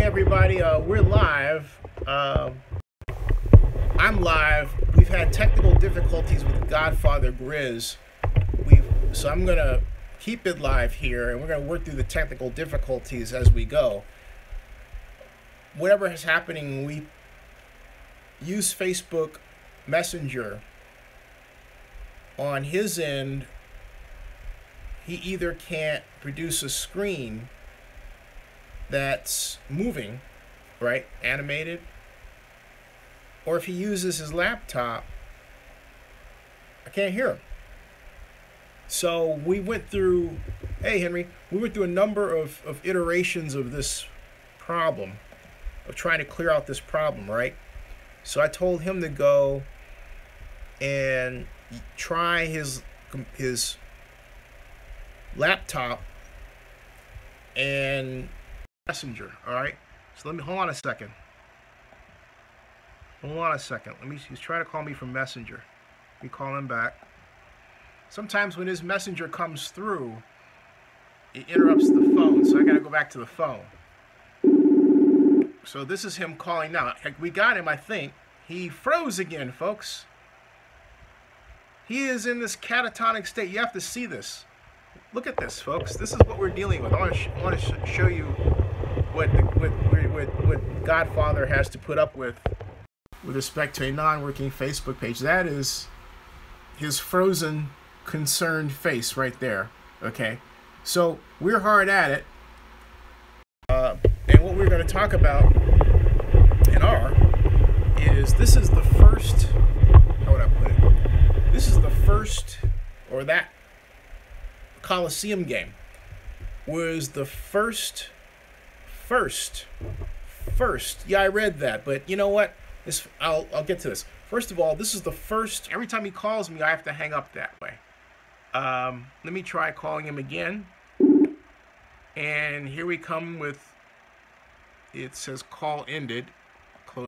Hey everybody, we're live. I'm live. We've had technical difficulties with Godfather Griz. So I'm gonna keep it live here, and we're gonna work through the technical difficulties as we go. Whatever is happening, we use Facebook Messenger. On his end, he either can't produce a screen that's moving, right, animated, or if he uses his laptop, I can't hear him. So we went through, hey Henry, we went through a number of iterations of this problem, of trying to clear out this problem, right? So I told him to go and try his laptop and Messenger. All right, so let me hold on a second. He's trying to call me from Messenger. We call him back. Sometimes when his Messenger comes through, it interrupts the phone, so I gotta go back to the phone. So this is him calling now. We got him, I think. He froze again, folks. He is in this catatonic state. You have to see this. Look at this, folks. This is what we're dealing with. I want to show you what Godfather has to put up with respect to a non-working Facebook page. That is his frozen, concerned face right there. Okay, so we're hard at it, and what we're going to talk about is this is the first. How would I put it? This is the first, or that Coliseum game was the first. Yeah, I read that, but you know what? I'll get to this. First of all, this is the first. Every time he calls me, I have to hang up that way. Let me try calling him again. And here we come with. It says call ended. Close.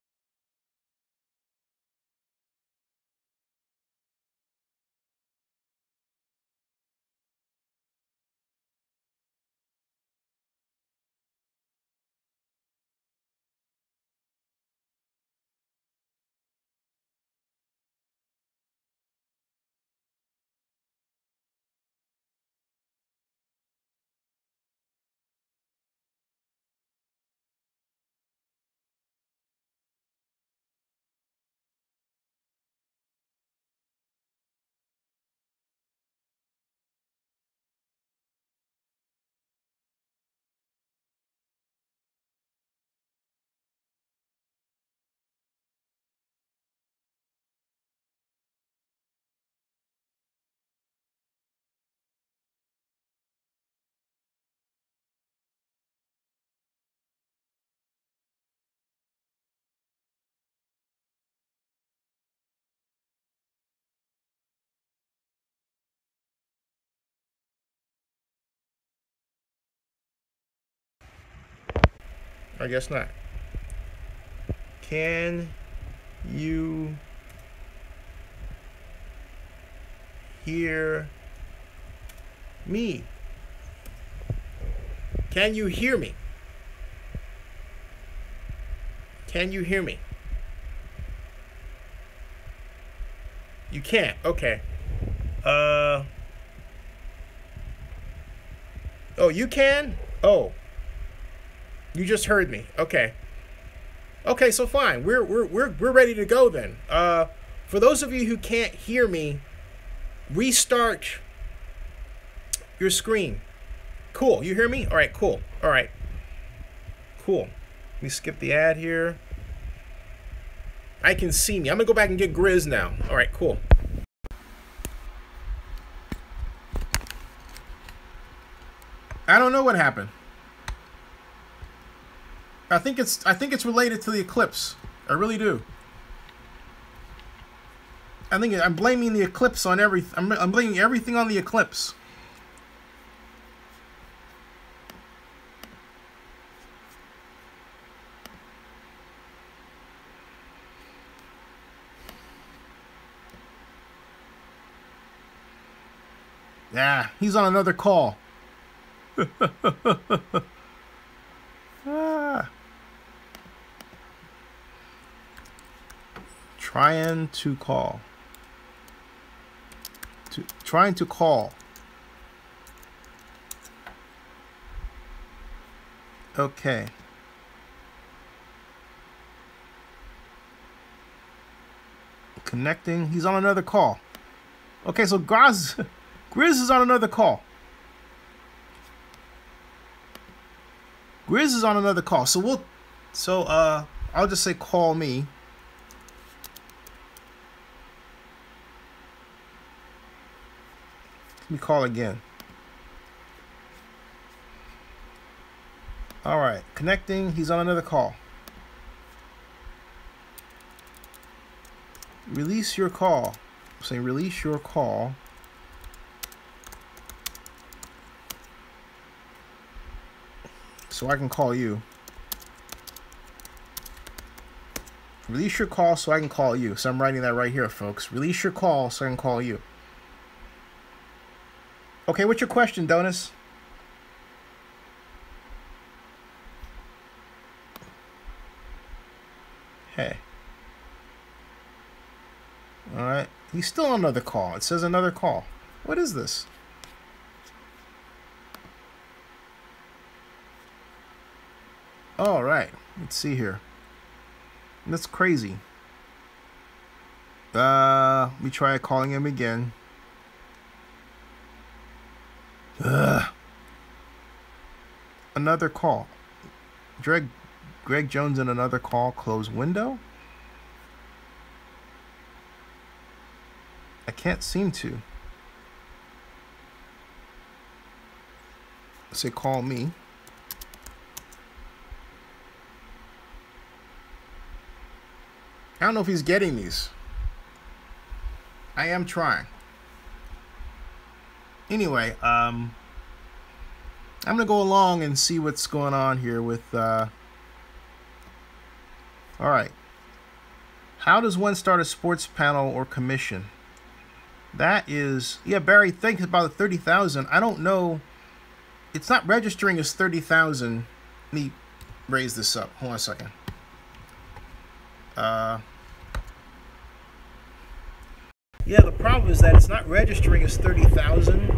I guess not. Can you hear me? Can you hear me? Can you hear me? You can't. Okay. Oh, you can? Oh. You just heard me. Okay. Okay, so fine. We're ready to go then. For those of you who can't hear me, restart your screen. Cool. You hear me? All right, cool. All right. Cool. Let me skip the ad here. I can see me. I'm going to go back and get Griz now. All right, cool. I don't know what happened. I think it's related to the eclipse. I really do. I'm blaming the eclipse on everything. I'm blaming everything on the eclipse. Yeah, he's on another call. Trying to call. Trying to call. Okay. Connecting. He's on another call. Okay, so Griz is on another call. Griz is on another call. So I'll just say call me. Let me call again. All right, connecting. He's on another call. Release your call. Say release your call. So I can call you. Release your call so I can call you. So I'm writing that right here, folks. Release your call so I can call you. Okay, what's your question, Donis? Hey. All right. He's still on another call. It says another call. What is this? All right. Let's see here. That's crazy. Let me try calling him again. Another call. Greg Jones in another call. Close window. I can't seem to. Say call me. I don't know if he's getting these. I am trying. Anyway, I'm gonna go along and see what's going on here with all right. How does one start a sports panel or commission? That is, yeah, Barry, think about the 30,000. I don't know. It's not registering as 30,000. Let me raise this up. Hold on a second. Yeah, the problem is that it's not registering as 30,000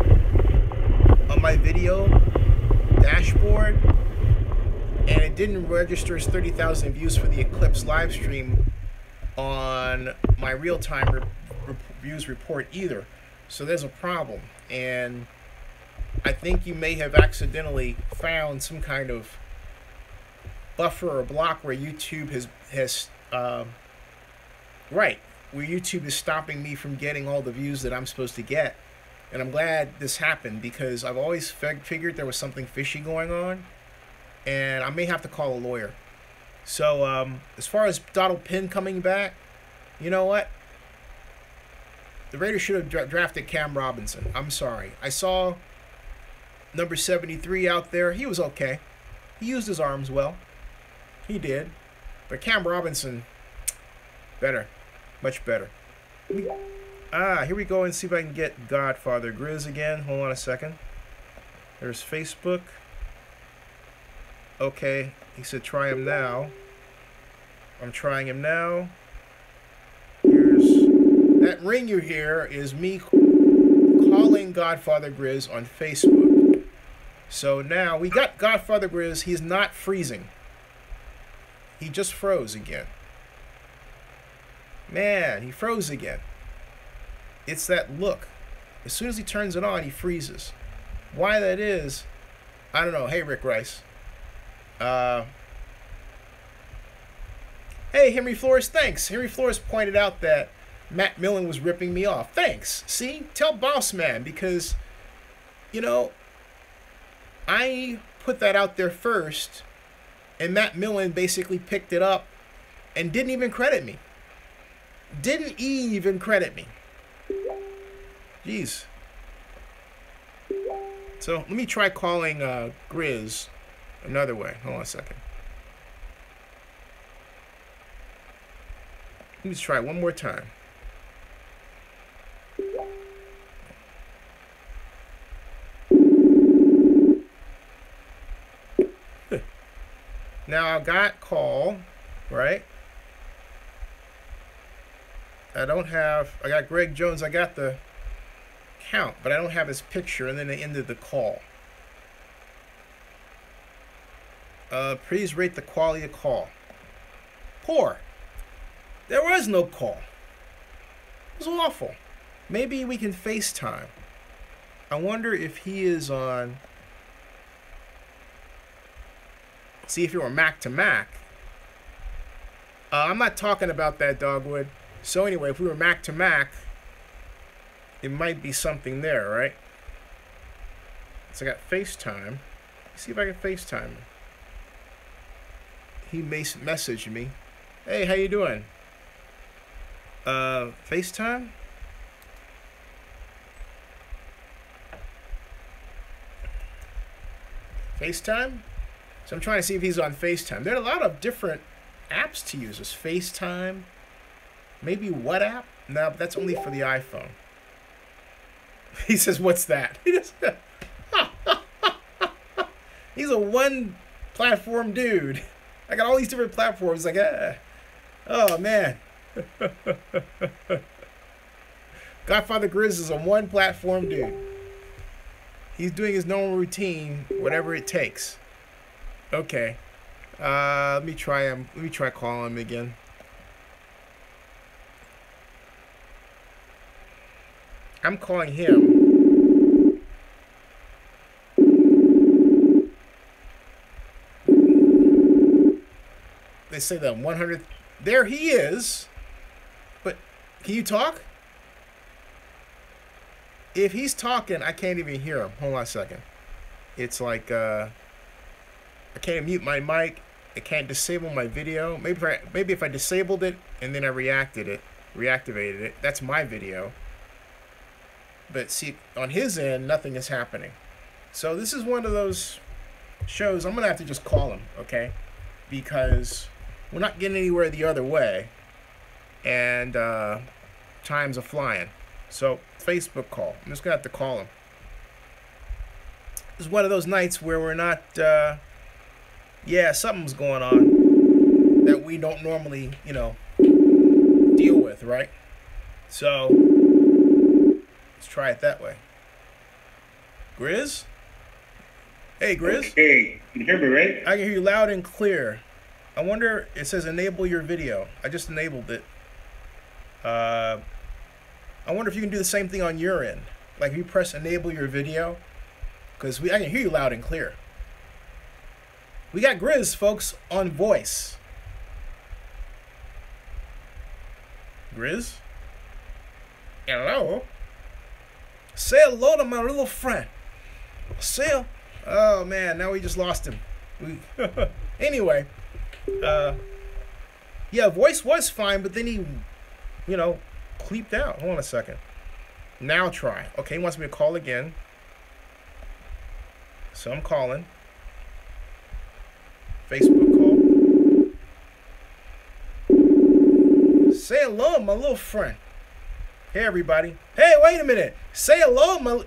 on my video dashboard, and it didn't register as 30,000 views for the Eclipse live stream on my real-time views report either. So there's a problem, and I think you may have accidentally found some kind of buffer or block where YouTube has where YouTube is stopping me from getting all the views that I'm supposed to get. And I'm glad this happened, because I've always figured there was something fishy going on, and I may have to call a lawyer. So as far as Donald Penn coming back, you know what? The Raiders should have drafted Cam Robinson. I'm sorry. I saw number 73 out there. He was okay. He used his arms well. He did. But Cam Robinson, better. Much better. Here we go and see if I can get Godfather Griz again. Hold on a second. There's Facebook. Okay. He said try him now. I'm trying him now. That ring you hear is me calling Godfather Griz on Facebook. So now we got Godfather Griz. He's not freezing. He just froze again. Man, he froze again. It's that look. As soon as he turns it on, he freezes. Why that is, I don't know. Hey, Rick Rice. Hey, Henry Flores, thanks. Henry Flores pointed out that Matt Millen was ripping me off. Thanks. See? Tell Boss Man, because, you know, I put that out there first, and Matt Millen basically picked it up and didn't even credit me. Didn't even credit me. Jeez. So let me try calling Griz another way. Hold on a second. Let me just try it one more time. Now I got call, right? I don't have, I got Greg Jones, I got the count, but I don't have his picture, and then they ended the call. Please rate the quality of call. Poor. There was no call. It was awful. Maybe we can FaceTime. I wonder if he is on. See if you were Mac to Mac. I'm not talking about that, Dogwood. So anyway, if we were Mac to Mac, it might be something there, right? So I got FaceTime. Let's see if I can FaceTime him. He messaged me. Hey, how you doing? FaceTime? FaceTime? So I'm trying to see if he's on FaceTime. There are a lot of different apps to use. There's FaceTime. Maybe WhatsApp? No, but that's only for the iPhone. He says, what's that? He's a one platform dude. I got all these different platforms. Like, oh, man. Godfather Griz is a one platform dude. He's doing his normal routine, whatever it takes. Okay. Let me try him. Let me try calling him again. I'm calling him. They say the 100th. There he is. But can you talk? If he's talking, I can't even hear him. Hold on a second. It's like I can't mute my mic. I can't disable my video. Maybe if I disabled it and then I reactivated it, that's my video. But see, on his end, nothing is happening. So this is one of those shows. I'm gonna have to just call him, okay? Because we're not getting anywhere the other way, and time's a flying. So Facebook call. I'm just gonna have to call him. This is one of those nights where we're not. Yeah, something's going on that we don't normally, you know, deal with, right? So let's try it that way. Griz? Hey, Griz. Hey, can you hear me, right? I can hear you loud and clear. I wonder, it says enable your video. I just enabled it. I wonder if you can do the same thing on your end. Like if you press enable your video, because I can hear you loud and clear. We got Griz, folks, on voice. Griz? Hello? Say hello to my little friend. Say, oh man, now we just lost him. Anyway, yeah, voice was fine, but then he, you know, cleeped out. Hold on a second. Now try. Okay, he wants me to call again. So I'm calling. Facebook call. Say hello, my little friend. Hey, everybody. Hey, wait a minute. Say hello, my.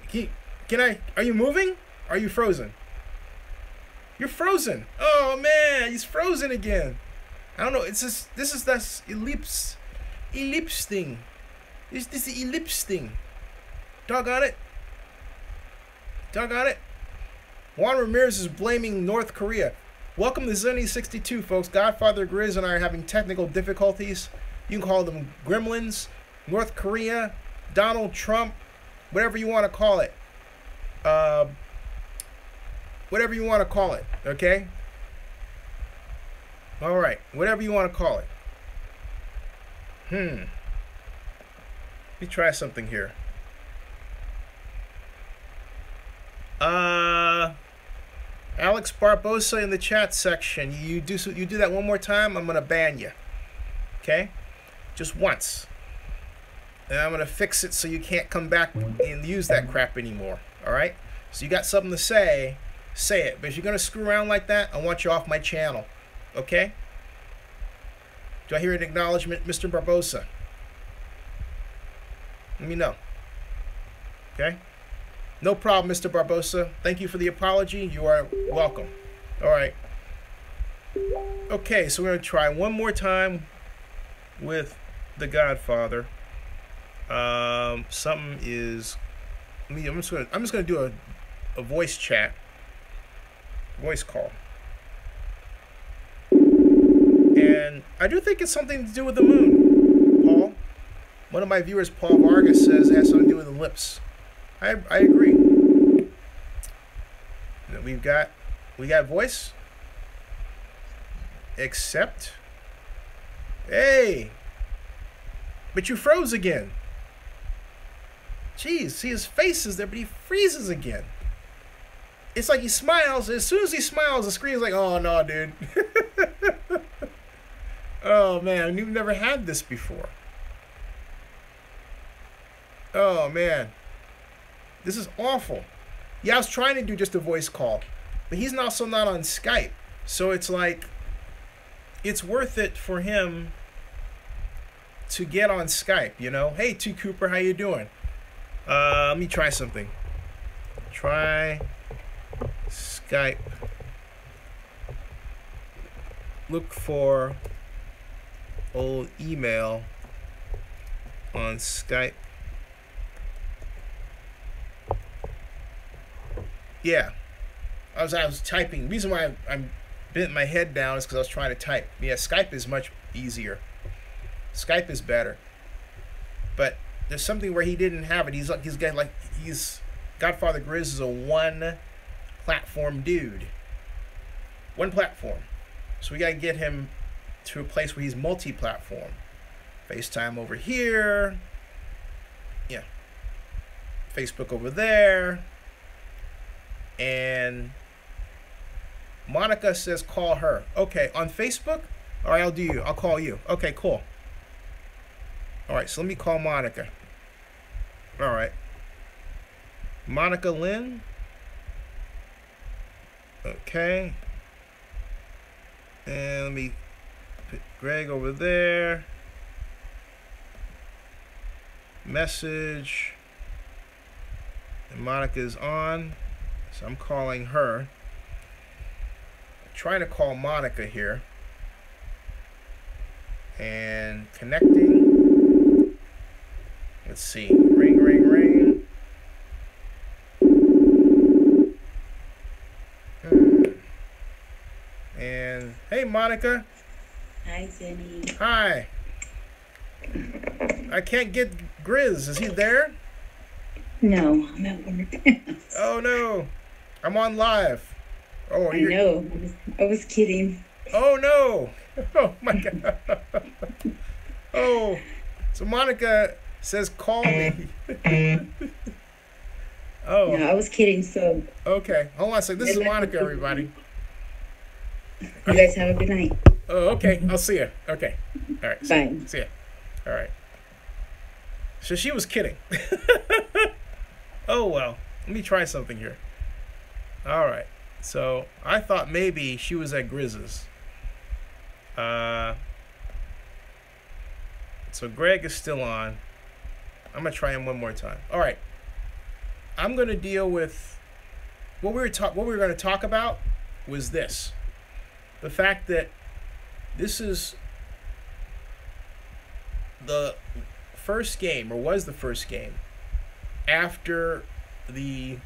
Can I? Are you moving? Are you frozen? You're frozen. Oh man, he's frozen again. I don't know. It's just this is that ellipse thing. This ellipse thing. Doggone it. Doggone it. Juan Ramirez is blaming North Korea. Welcome to Zenny62, folks. Godfather Griz and I are having technical difficulties. You can call them gremlins, North Korea, Donald Trump, whatever you want to call it. Whatever you want to call it, okay? All right, whatever you want to call it. Let me try something here. Alex Barbosa in the chat section. You do that one more time, I'm gonna ban you. Okay? Just once. And I'm gonna fix it so you can't come back and use that crap anymore. Alright? So you got something to say it. But if you're gonna screw around like that, I want you off my channel. Okay? Do I hear an acknowledgement, Mr. Barbosa? Let me know. Okay? No problem, Mr. Barbosa. Thank you for the apology. You are welcome. All right. Okay, so we're going to try one more time with the Godfather. Something is. I'm just gonna do a voice chat, voice call, and I do think it's something to do with the moon. Paul, one of my viewers, Paul Vargas, says it has something to do with the lips. I agree. We got voice. Accept. Hey, but you froze again. Jeez, see his face is there, but he freezes again. It's like he smiles. As soon as he smiles, the screen's like, oh no, dude. Oh man, you've never had this before. Oh man, this is awful. Yeah, I was trying to do just a voice call, but he's also not on Skype, so it's like, it's worth it for him to get on Skype, you know? Hey, T. Cooper, how you doing? Let me try something. Try Skype. Look for old email on Skype. Yeah, I was typing. The reason why I'm bent my head down is because I was trying to type. Yeah, Skype is much easier. Skype is better. But there's something where he didn't have it. He's Godfather Griz is a one platform dude. One platform. So we gotta get him to a place where he's multi-platform. FaceTime over here. Yeah. Facebook over there. And Monica says call her. Okay, on Facebook? All right, I'll call you. Okay, cool. All right, so let me call Monica. All right. Monica Lynn. Okay. And let me put Greg over there. Message. And Monica's on. So I'm calling her. I'm trying to call Monica here. And connecting. Let's see. Ring, ring, ring. And hey, Monica. Hi, Jenny. Hi. I can't get Griz. Is he there? No, I'm at work. Oh no, I'm on live. Oh, I know. I was kidding. Oh no. Oh my God. Oh, so Monica says call me. Oh. No, I was kidding. So. Okay, hold on a second. This is Monica, everybody. You guys have a good night. Oh, okay. I'll see you. Okay. All right. Bye. See ya. All right. So she was kidding. Oh, well. Let me try something here. All right. So I thought maybe she was at Griz's. So Greg is still on. I'm going to try him one more time. All right. I'm going to deal with what we were going to talk about was this. The fact that this is the first game, or was the first game, after the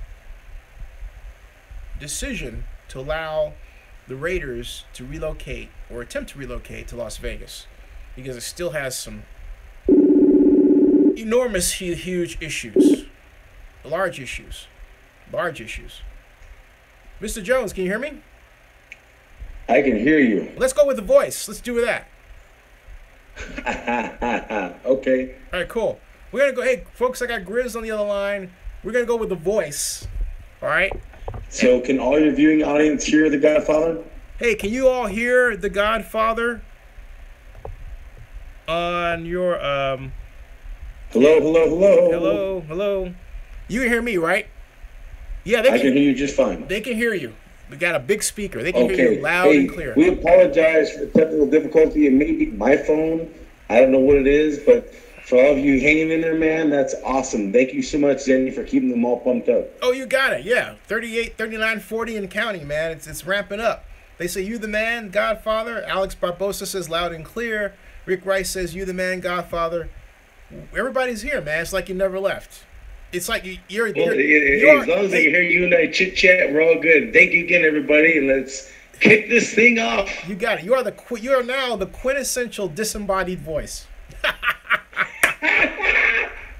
decision to allow the Raiders to relocate, or attempt to relocate, to Las Vegas, because it still has some enormous, huge issues. Large issues. Mr. Jones, can you hear me? I can hear you. Let's go with the voice. Let's do that. Okay. All right, cool. We're going to go, hey, folks, I got Griz on the other line. We're going to go with the voice. All right? So can all your viewing audience hear The Godfather? Hey, can you all hear The Godfather on your, Hello. You can hear me, right? Yeah, I can hear you just fine. They can hear you. We got a big speaker. They can hear you loud and clear. We apologize for the technical difficulty. It may be my phone. I don't know what it is, but for all of you hanging in there, man, that's awesome. Thank you so much, Jenny, for keeping them all pumped up. Oh, you got it. Yeah. 38, 39, 40 and counting, man. It's ramping up. They say, you the man, Godfather. Alex Barbosa says loud and clear. Rick Rice says, you the man, Godfather. Everybody's here, man. It's like you never left. It's like you're As long as I can hear you and I chit chat, we're all good. Thank you again, everybody, and let's kick this thing off. You got it. You are now the quintessential disembodied voice.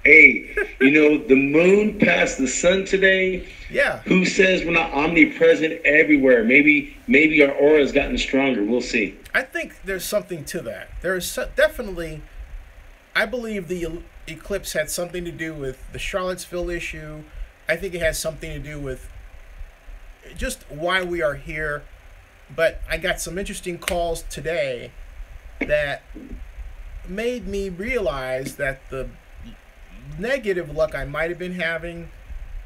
Hey, the moon passed the sun today. Yeah. Who says we're not omnipresent everywhere? Maybe our aura has gotten stronger. We'll see. I think there's something to that. There's definitely, I believe the eclipse had something to do with the Charlottesville issue. I think it has something to do with just why we are here. But I got some interesting calls today that made me realize that the negative luck I might have been having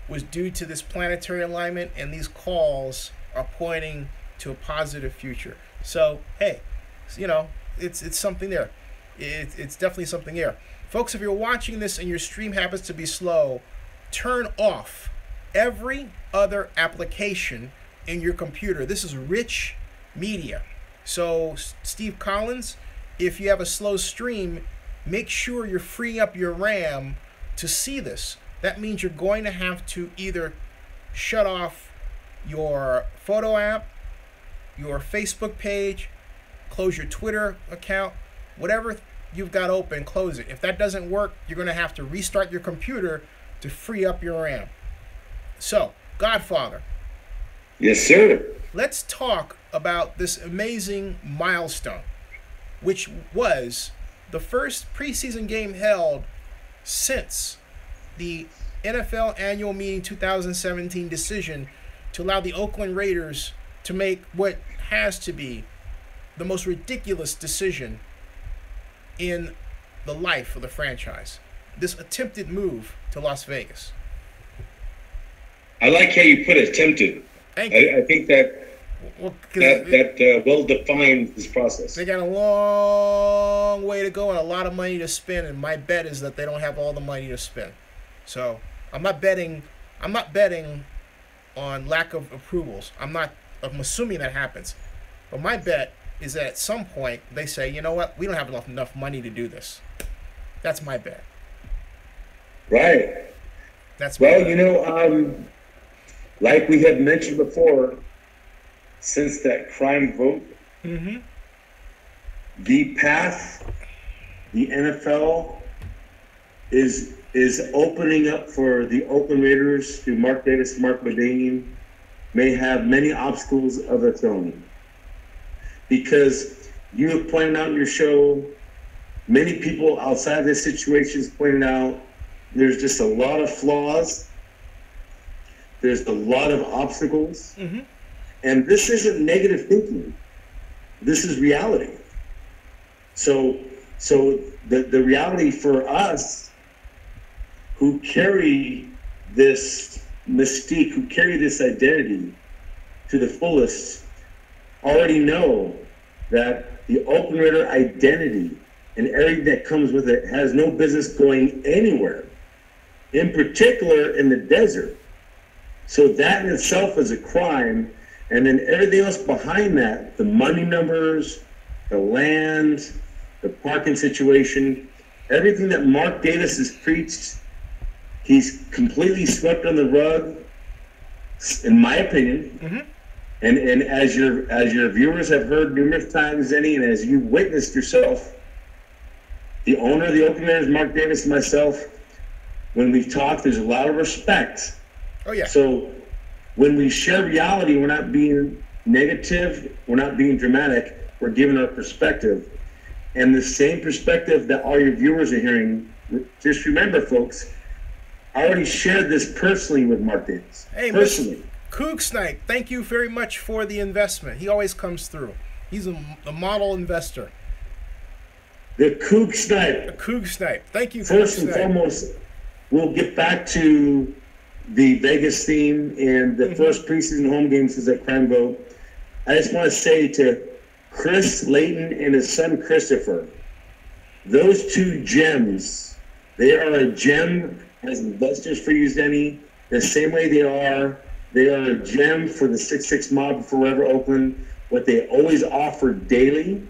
was due to this planetary alignment, and these calls are pointing to a positive future. So, hey, it's something there. It's definitely something there. Folks, if you're watching this and your stream happens to be slow, turn off every other application in your computer. This is rich media. So, Steve Collins, if you have a slow stream, make sure you're freeing up your RAM to see this. That means you're going to have to either shut off your photo app, your Facebook page, close your Twitter account, whatever you've got open, close it. If that doesn't work, you're going to have to restart your computer to free up your RAM. So, Godfather. Yes, sir. Let's talk about this amazing milestone, which was the first preseason game held since the NFL annual meeting 2017 decision to allow the Oakland Raiders to make what has to be the most ridiculous decision in the life of the franchise. This attempted move to Las Vegas. I like how you put attempted. Thank you. I think that well defined this process. They got a long way to go and a lot of money to spend, and my bet is that they don't have all the money to spend. So I'm not betting on lack of approvals. I'm assuming that happens. But my bet is that at some point they say, you know what, we don't have enough money to do this. That's my bet. Right. That's my bet. Like we had mentioned before, since that crime vote, the path the NFL is opening up for the Oakland Raiders through Mark Davis, Mark Medanian, may have many obstacles of its own. Because you have pointed out in your show, many people outside of this situation has pointed out there's just a lot of flaws. There's a lot of obstacles. And this isn't negative thinking. This is reality. So the reality for us who carry this mystique, who carry this identity to the fullest, already know that the Oakland Raider identity and everything that comes with it has no business going anywhere, in particular in the desert. So that in itself is a crime. And then everything else behind that, the money numbers, the land, the parking situation, everything that Mark Davis has preached, he's completely swept on the rug, in my opinion. And as your viewers have heard numerous times, Zenny, and as you witnessed yourself, the owner of the Oakland Raiders, Mark Davis, and myself, when we talk, there's a lot of respect. Oh, yeah. So when we share reality, we're not being negative, we're not being dramatic, we're giving our perspective. And the same perspective that all your viewers are hearing, just remember, folks, I already shared this personally with Mark Davis. Hey, personally. Coog Snipe, thank you very much for the investment. He always comes through. He's a model investor. The Coog Snipe. The Coog Snipe. Thank you. First and foremost, we'll get back to the Vegas theme and the first preseason home game since that crime vote. I just want to say to Chris Layton and his son Christopher, those two gems, they are a gem as investors for you, Zenny, the same way they are a gem for the 6'6" mob Forever Oakland. What they always offer daily,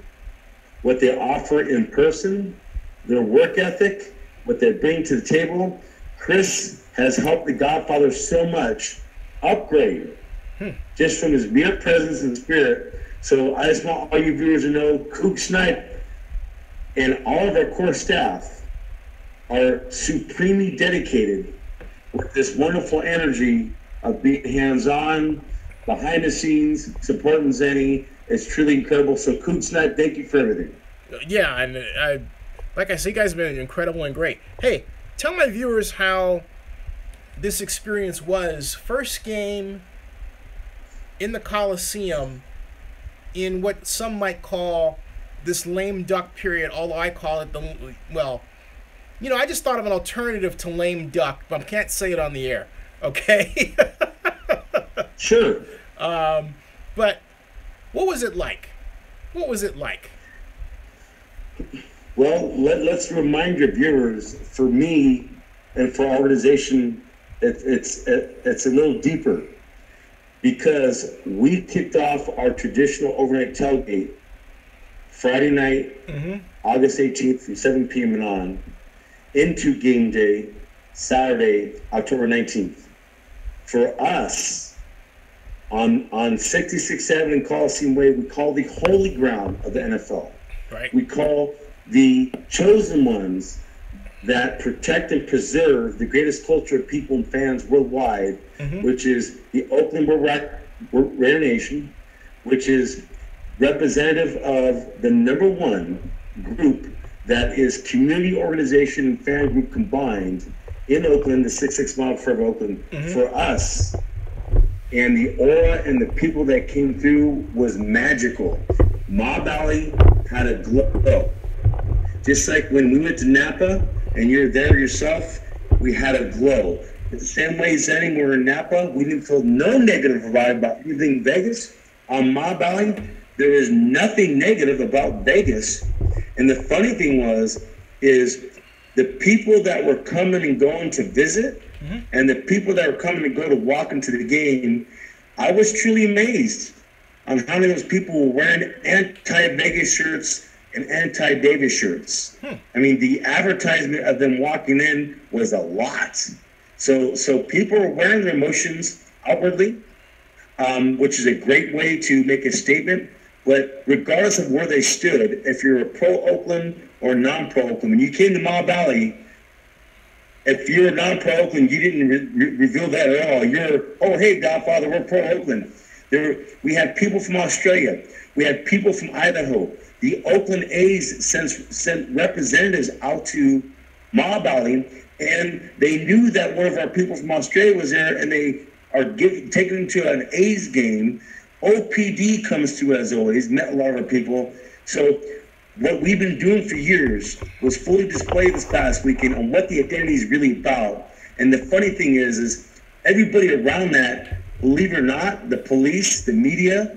what they offer in person, their work ethic, what they bring to the table. Chris has helped the Godfather so much upgrade just from his mere presence and spirit. So I just want all you viewers to know, Kook Snipe and all of our core staff are supremely dedicated with this wonderful energy of being hands-on, behind the scenes, supporting Zenny. It's truly incredible. So Kook Snipe, thank you for everything. Yeah, and like I said, you guys have been incredible and great. Hey, tell my viewers how this experience was. First game in the Coliseum in what some might call this lame duck period, although I call it well, you know, I just thought of an alternative to lame duck, but I can't say it on the air, okay? Sure. But what was it like? What was it like? Well, let's remind your viewers, for me and for our organization, it's a little deeper, because we kicked off our traditional overnight tailgate Friday night, August 18th from 7 p.m. and on, into game day, Saturday, October 19th. For us, on 66th Avenue and Coliseum Way, we call the holy ground of the NFL. Right. We call the chosen ones that protect and preserve the greatest culture of people and fans worldwide, which is the Oakland Raider Nation, which is representative of the #1 group that is community organization and fan group combined in Oakland, the 6 mile forever Oakland. For us, and the aura and the people that came through was magical. Mob Alley had a glow. Just like when we went to Napa and you're there yourself, we had a glow. But the same way as any we're in Napa, we didn't feel no negative vibe about anything Vegas. On Mob Alley, there is nothing negative about Vegas. And the funny thing is the people that were coming and going to visit and the people that were coming to go to walk into the game, I was truly amazed on how many of those people were wearing anti-Vegas shirts and anti-Davis shirts. I mean, the advertisement of them walking in was a lot. So people were wearing their emotions outwardly, which is a great way to make a statement. But regardless of where they stood, if you're a pro-Oakland or non-pro Oakland, when you came to Mob Valley, if you're a non-pro Oakland, you didn't reveal that at all. You're, oh, hey, Godfather, we're pro Oakland. We had people from Australia. We had people from Idaho. The Oakland A's sent representatives out to Mob Valley, and they knew that one of our people from Australia was there, and they are taking him to an A's game. OPD comes to, as always, met a lot of our people. So what we've been doing for years was fully displayed this past weekend on what the identity is really about. And the funny thing is everybody around that, believe it or not, the police, the media,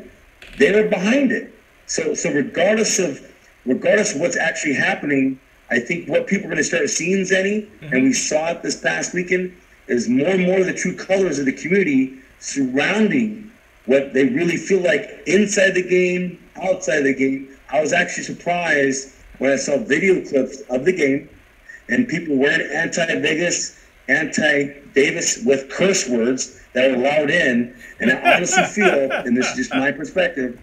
they were behind it. So regardless of what's actually happening, I think what people are going to start seeing, Zenny, and we saw it this past weekend, is more and more of the true colors of the community surrounding what they really feel like inside the game, outside the game. I was actually surprised when I saw video clips of the game and people wearing anti-Vegas, anti-Davis with curse words that are allowed in. And I honestly feel, and this is just my perspective,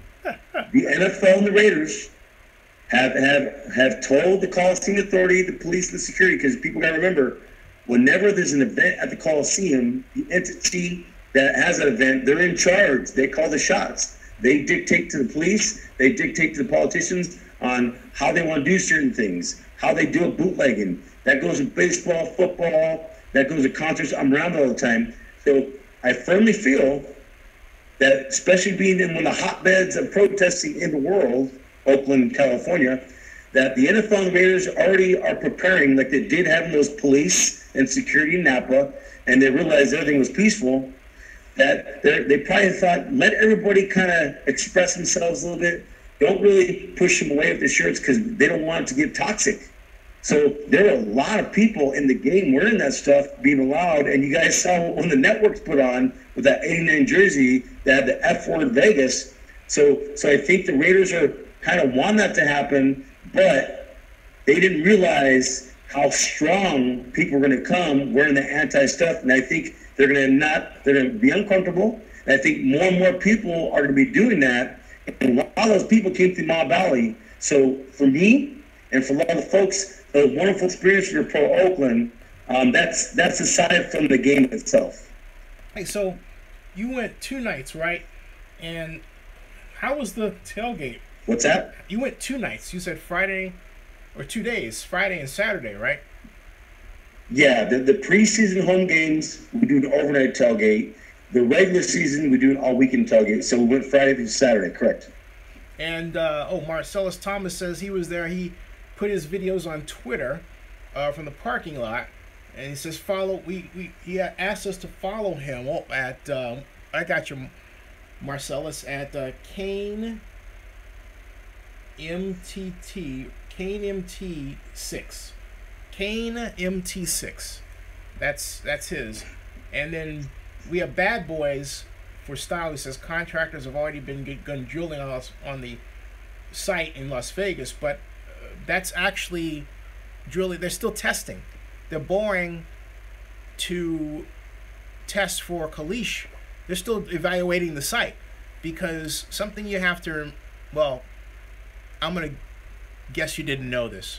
the NFL and the Raiders have told the Coliseum Authority, the police, and the security, because people got to remember, whenever there's an event at the Coliseum, the entity that has an event, they're in charge. They call the shots. They dictate to the police. They dictate to the politicians on how they want to do certain things, how they do a bootlegging. That goes in baseball, football. That goes to concerts. I'm around all the time. So I firmly feel that, especially being in one of the hotbeds of protesting in the world, Oakland, California, that the NFL and Raiders already are preparing, like they did having those police and security in Napa, and they realized everything was peaceful, that they probably thought, let everybody kind of express themselves a little bit. Don't really push them away with the shirts because they don't want it to get toxic. So there were a lot of people in the game wearing that stuff being allowed, and you guys saw when the networks put on with that 89 jersey that had the F word Vegas. So I think the Raiders are kind of want that to happen, but they didn't realize how strong people are going to come wearing the anti-stuff. And I think they're going to be uncomfortable. And I think more and more people are going to be doing that. And a lot of those people came through Ma Valley. So for me and for a lot of the folks, the wonderful experience for Pro Oakland, that's aside from the game itself. Hey, so you went 2 nights, right? And how was the tailgate? What's that? You went 2 nights. You said Friday, or 2 days, Friday and Saturday, right? Yeah, the preseason home games, we do an overnight tailgate. The regular season, we do an all-weekend tailgate. So we went Friday through Saturday, correct? And, Marcellus Thomas says he was there. He put his videos on Twitter from the parking lot. And he says, he asked us to follow him at, I got you, Marcellus, at Kane MT6. Kane MT6. That's his. And then we have Bad Boys for Style, who says contractors have already been gun drilling on us on the site in Las Vegas, but that's actually drilling. They're still testing. They're boring to test for caliche. They're still evaluating the site, because something you have to, well, I'm going to guess you didn't know this,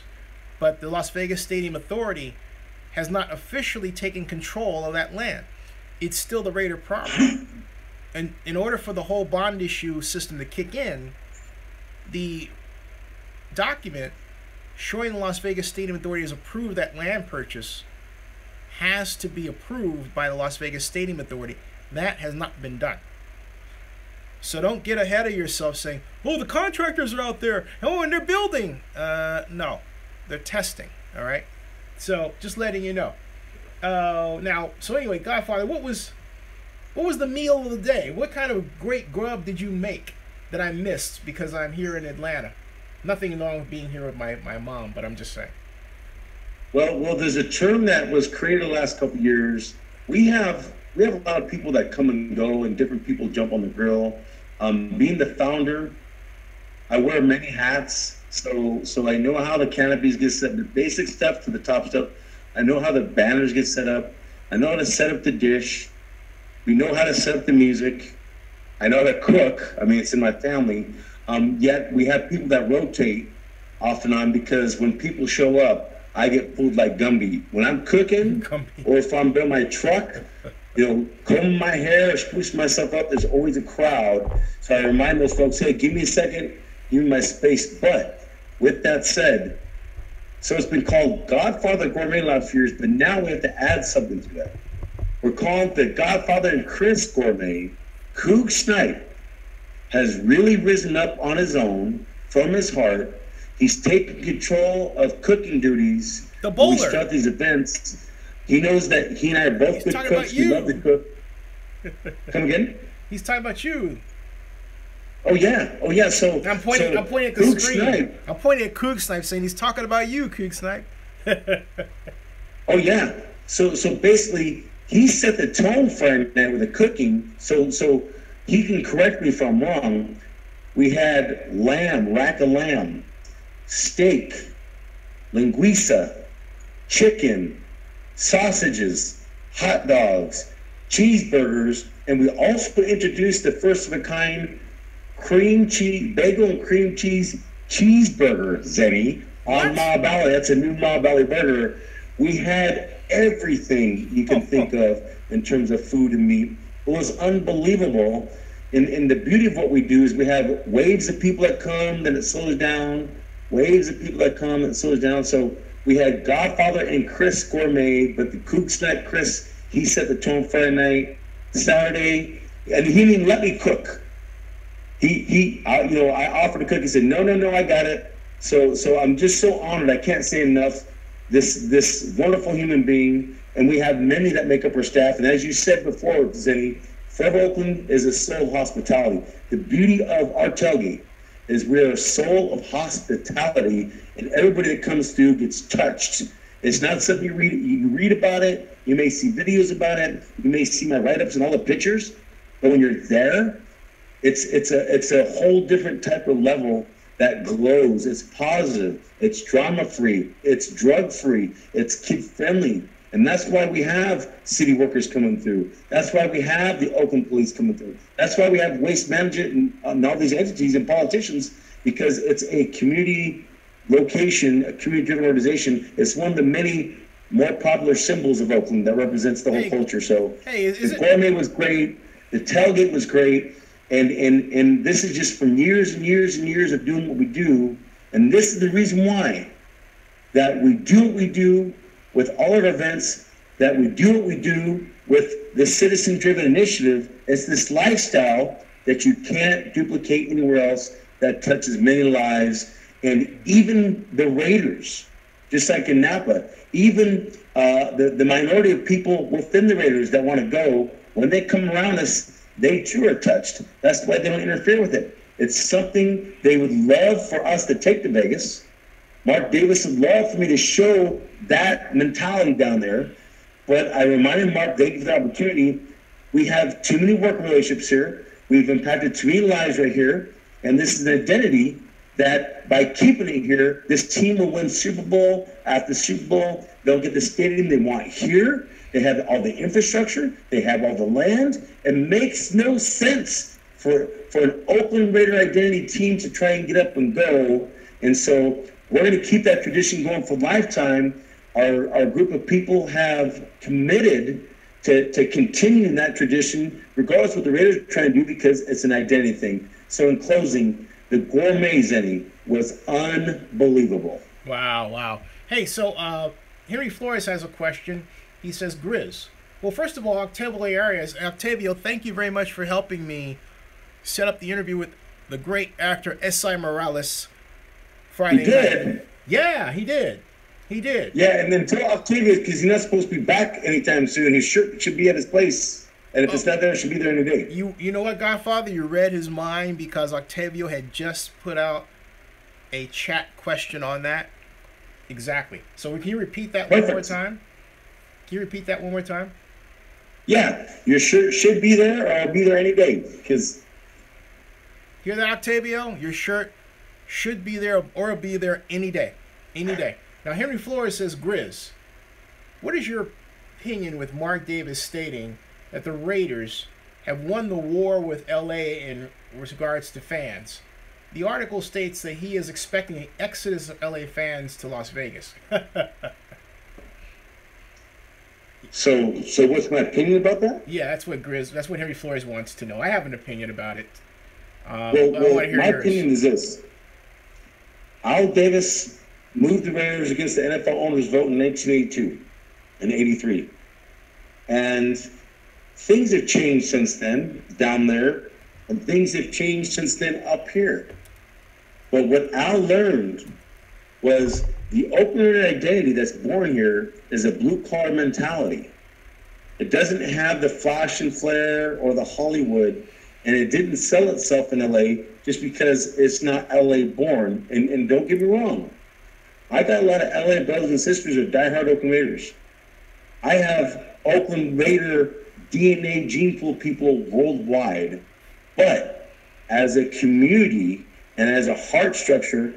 but the Las Vegas Stadium Authority has not officially taken control of that land. It's still the Raider property. And in order for the whole bond issue system to kick in, the document showing the Las Vegas Stadium Authority has approved that land purchase has to be approved by the Las Vegas Stadium Authority. That has not been done. So don't get ahead of yourself saying, oh, the contractors are out there. Oh, and they're building. No, they're testing. All right. So just letting you know. So anyway, Godfather, what was the meal of the day? What kind of great grub did you make that I missed because I'm here in Atlanta? Nothing wrong with being here with my mom, but I'm just saying. Well, there's a term that was created the last couple of years. We have a lot of people that come and go, and different people jump on the grill. Being the founder, I wear many hats, so I know how the canopies get set, the basic stuff to the top stuff. I know how the banners get set up. I know how to set up the dish. We know how to set up the music. I know how to cook. I mean, it's in my family. Yet we have people that rotate off and on, because when people show up, I get pulled like Gumby. When I'm cooking, or if I'm in my truck, comb my hair, spruce myself up, there's always a crowd. So I remind those folks, hey, give me a second, give me my space. But with that said, so it's been called Godfather Gourmet last few years, but now we have to add something to that. We're calling it the Godfather and Chris Gourmet. Coog Snipe has really risen up on his own from his heart. He's taken control of cooking duties. The bowler. We start these events. He knows that he and I are both good cooks. We love to cook. Come again? He's talking about you. Oh yeah. So I'm pointing at the Coog screen. Snipe. I'm pointing at Coog Snipe, saying he's talking about you, Coog Snipe. Oh yeah. So basically, he set the tone for him with the cooking. So he can correct me if I'm wrong. We had rack of lamb, steak, linguiça, chicken, sausages, hot dogs, cheeseburgers, and we also introduced the first of a kind cream cheese, bagel and cream cheese cheeseburger, Zenny, on Ma Valley. That's a new Ma Valley burger. We had everything you can think of in terms of food and meat. It was unbelievable. And the beauty of what we do is we have waves of people that come, then it slows down, waves of people that come, and it slows down. So we had Godfather and Chris Gourmet, but the Coog Snipe Chris, he set the tone Friday night, Saturday, and he didn't even let me cook. I offered to cook. He said, no, I got it. So I'm just so honored. I can't say enough. This wonderful human being, and we have many that make up our staff. And as you said before, Zenny, Forever Oakland is a soul of hospitality. The beauty of our tailgate is we're a soul of hospitality, and everybody that comes through gets touched. It's not something you read about it. You may see videos about it. You may see my write-ups and all the pictures. But when you're there, it's a whole different type of level that glows. It's positive. It's drama-free. It's drug-free. It's kid-friendly. And that's why we have city workers coming through. That's why we have the Oakland police coming through. That's why we have waste management and all these entities and politicians, because it's a community location, a community-driven organization. It's one of the many more popular symbols of Oakland that represents the whole culture. So the gourmet was great. The tailgate was great. And this is just from years and years and years of doing what we do. And this is the reason why that we do what we do with all of our events, that we do what we do with the citizen-driven initiative. It's this lifestyle that you can't duplicate anywhere else, that touches many lives. And even the Raiders, just like in Napa, even the minority of people within the Raiders that want to go, when they come around us, they too are touched. That's why they don't interfere with it. It's something they would love for us to take to Vegas. Mark Davis would love for me to show that mentality down there. But I reminded Mark, thank you for the opportunity. We have too many work relationships here. We've impacted too many lives right here. And this is an identity that by keeping it here, this team will win Super Bowl after Super Bowl. They'll get the stadium they want here. They have all the infrastructure. They have all the land. It makes no sense for an Oakland Raider identity team to try and get up and go. And so we're going to keep that tradition going for a lifetime. Our group of people have committed to continuing that tradition, regardless of what the Raiders are trying to do, because it's an identity thing. So in closing, the gourmet Zenny was unbelievable. Wow. Hey, so Henry Flores has a question. He says, Griz. Well, first of all, Octavio Arias. Octavio, thank you very much for helping me set up the interview with the great actor Esai Morales Friday night. Yeah, he did. Yeah, and then tell Octavio, because he's not supposed to be back anytime soon. His shirt should be at his place. And if it's not there, it should be there any day. You know what, Godfather? You read his mind, because Octavio had just put out a chat question on that. Exactly. So can you repeat that one more time? Yeah, your shirt should be there, or I'll be there any day. Because hear that, Octavio? Your shirt should be there, or be there any day. Now, Henry Flores says, Griz, what is your opinion with Mark Davis stating that the Raiders have won the war with LA in regards to fans? The article states that he is expecting an exodus of LA fans to Las Vegas. So what's my opinion about that? Yeah, that's what Henry Flores wants to know. I have an opinion about it. Well, my opinion is this. Al Davis moved the Raiders against the NFL owners vote in 1982 and 83. And things have changed since then down there, and things have changed since then up here. But what Al learned was the Oakland identity that's born here is a blue-collar mentality. It doesn't have the flash and flare or the Hollywood, and it didn't sell itself in LA just because it's not LA born. And don't get me wrong, I got a lot of LA brothers and sisters who are diehard Oakland Raiders. I have Oakland Raider DNA gene pool people worldwide, but as a community and as a heart structure,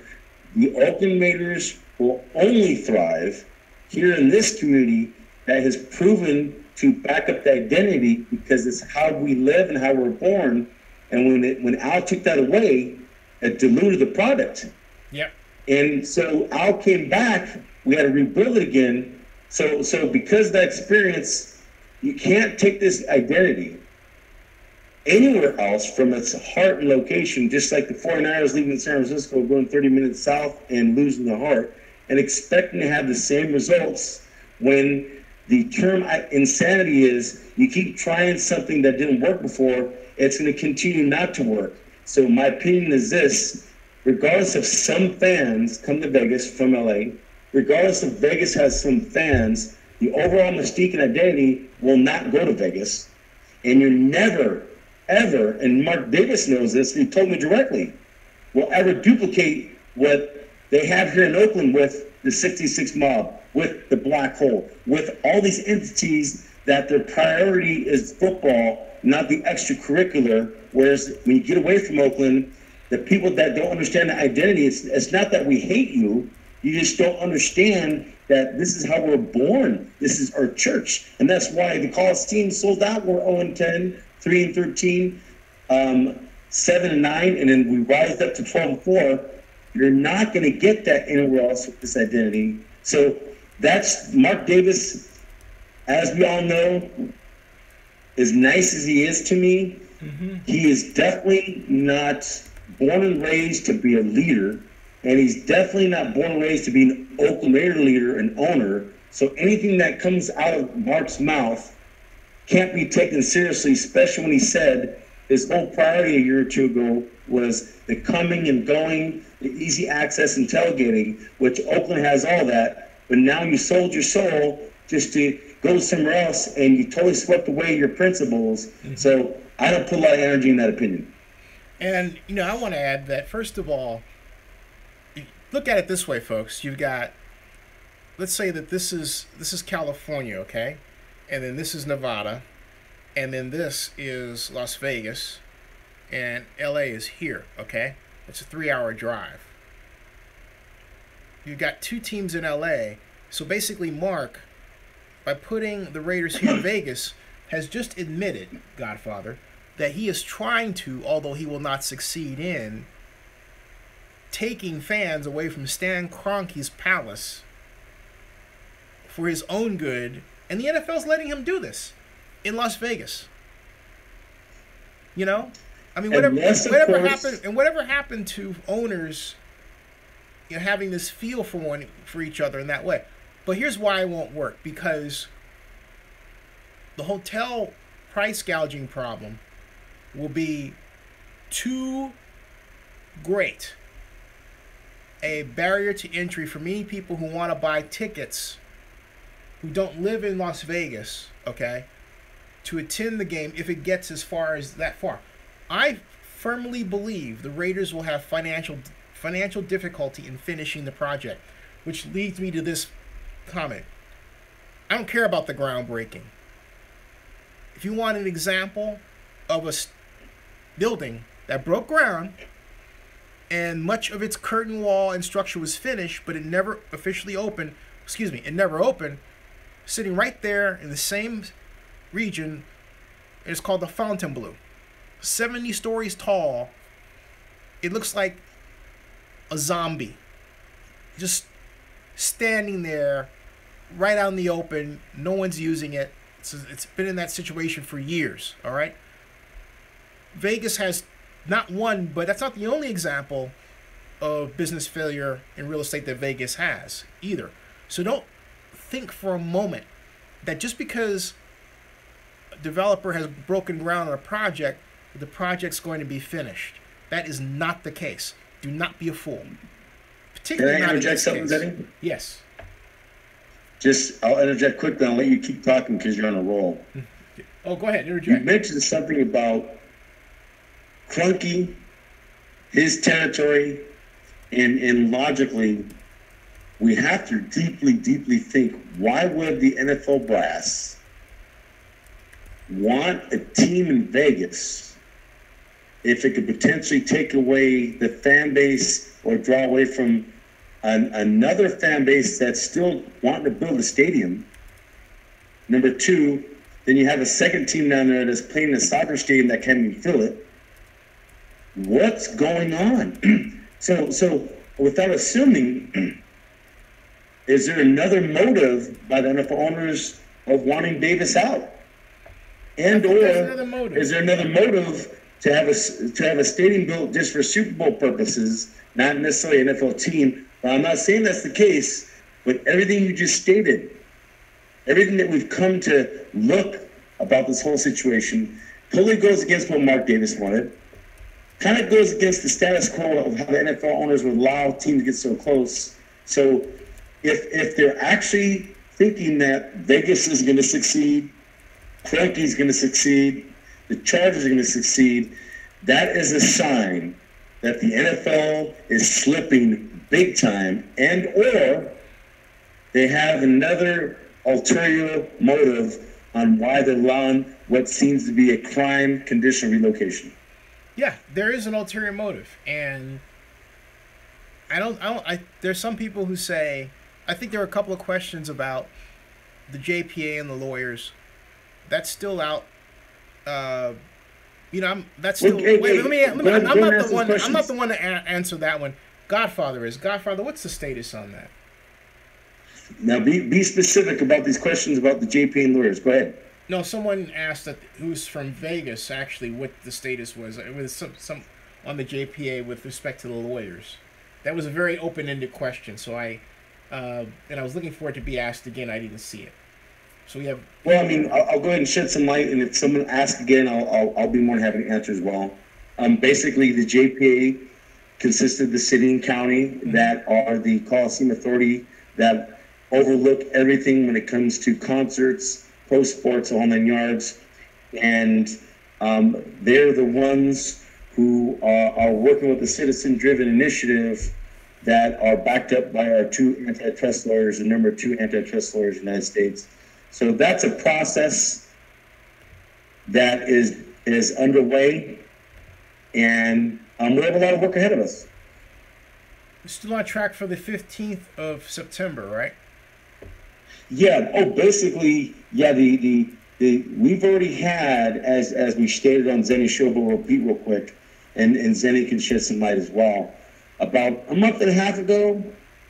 the Oakland Raiders will only thrive here in this community that has proven to back up the identity, because it's how we live and how we're born. And when Al took that away, it diluted the product. Yep. And so Al came back, we had to rebuild it again. So because of that experience, you can't take this identity anywhere else from its heart and location, just like the 49ers leaving San Francisco, going 30 minutes south and losing the heart, and expecting to have the same results when the term insanity is you keep trying something that didn't work before, it's going to continue not to work. So my opinion is this: regardless of some fans come to Vegas from LA, regardless if Vegas has some fans, the overall mystique and identity will not go to Vegas. And you're never, ever, and Mark Davis knows this, he told me directly, will ever duplicate what they have here in Oakland with the 66 Mob, with the Black Hole, with all these entities that their priority is football, not the extracurricular. Whereas when you get away from Oakland, the people that don't understand the identity, it's not that we hate you. You just don't understand that this is how we're born. This is our church. And that's why the Coliseum sold out. We're 0-10, 3-13, 7-9, and then we rise up to 12-4. You're not going to get that anywhere else with this identity. So that's Mark Davis, as we all know, as nice as he is to me, he is definitely not born and raised to be a leader. And he's definitely not born and raised to be an Oakland Raider leader and owner. So anything that comes out of Mark's mouth can't be taken seriously, especially when he said his whole priority a year or two ago was the coming and going, the easy access and tailgating, which Oakland has all that. But now you sold your soul just to go somewhere else, and you totally swept away your principles. So I don't put a lot of energy in that opinion. And, I want to add that, first of all, look at it this way, folks. You've got, let's say that this is California, okay? And then this is Nevada. And then this is Las Vegas. And LA is here, okay? It's a 3-hour drive. You've got 2 teams in LA. So basically, Mark, by putting the Raiders here in Vegas, has just admitted, Godfather, that he is trying to, although he will not succeed in, taking fans away from Stan Kroenke's palace for his own good, and the NFL's letting him do this in Las Vegas. I mean, whatever happened to owners, having this feel for each other in that way. But here's why it won't work, because the hotel price gouging problem will be too great a barrier to entry for many people who want to buy tickets who don't live in Las Vegas, okay, to attend the game if it gets as far as that far. I firmly believe the Raiders will have financial difficulty in finishing the project, which leads me to this comment. I don't care about the groundbreaking. If you want an example of a building that broke ground and much of its curtain wall and structure was finished, but it never officially opened, it never opened, sitting right there in the same region, it's called the Fontainebleau. 70 stories tall. It looks like a zombie. Just standing there right out in the open. No one's using it. It's been in that situation for years, all right? Vegas has not one, but that's not the only example of business failure in real estate that Vegas has either. So don't think for a moment that just because a developer has broken ground on a project, the project's going to be finished. That is not the case. Do not be a fool. Particularly Can I not in interject this something, case. Denny? Yes. I'll interject quickly. I'll let you keep talking because you're on a roll. Oh, go ahead. You Interject. mentioned something about Kroenke, his territory, and logically, we have to deeply, deeply think, why would the NFL brass want a team in Vegas if it could potentially take away the fan base or draw away from another fan base that's still wanting to build a stadium? Number 2, then you have a second team down there that's playing in a soccer stadium that can't even fill it. What's going on? So without assuming, is there another motive by the NFL owners of wanting Davis out? And or is there another motive to have a stadium built just for Super Bowl purposes, not necessarily an NFL team? Well, I'm not saying that's the case, but everything you just stated, everything that we've come to look about this whole situation, totally goes against what Mark Davis wanted. Kind of goes against the status quo of how the NFL owners would allow teams to get so close. So if they're actually thinking that Vegas is going to succeed, Kroenke's going to succeed, the Chargers are going to succeed, that is a sign that the NFL is slipping big time, and or they have another ulterior motive on why they're allowing what seems to be a crime condition relocation. Yeah, there is an ulterior motive, and there's some people who say, I think there are a couple of questions about the JPA and the lawyers. That's still out. That's still. Wait, let me. I'm not the one. I'm not the one to answer that one. Godfather. What's the status on that? Now, be specific about these questions about the JPA and lawyers. Go ahead. No, someone asked who's from Vegas actually what the status was. It was some on the JPA with respect to the lawyers. That was a very open-ended question. So I was looking for it to be asked again. I didn't see it. So we have. Well, I mean, I'll go ahead and shed some light, and if someone asks again, I'll be more than happy to answer as well. Basically, the JPA consists of the city and county that are the Coliseum Authority that overlook everything when it comes to concerts, pro sports, the whole 9 yards, and they're the ones who are working with the citizen-driven initiative that are backed up by our 2 antitrust lawyers, the number 2 antitrust lawyers in the United States. So that's a process that is underway, and we have a lot of work ahead of us. We're still on track for the 15th of September, right? Yeah. Oh, basically, yeah. The we've already had, as we stated on Zenny's show, but we'll repeat real quick, and Zenny can shed some light as well. About a month and a half ago,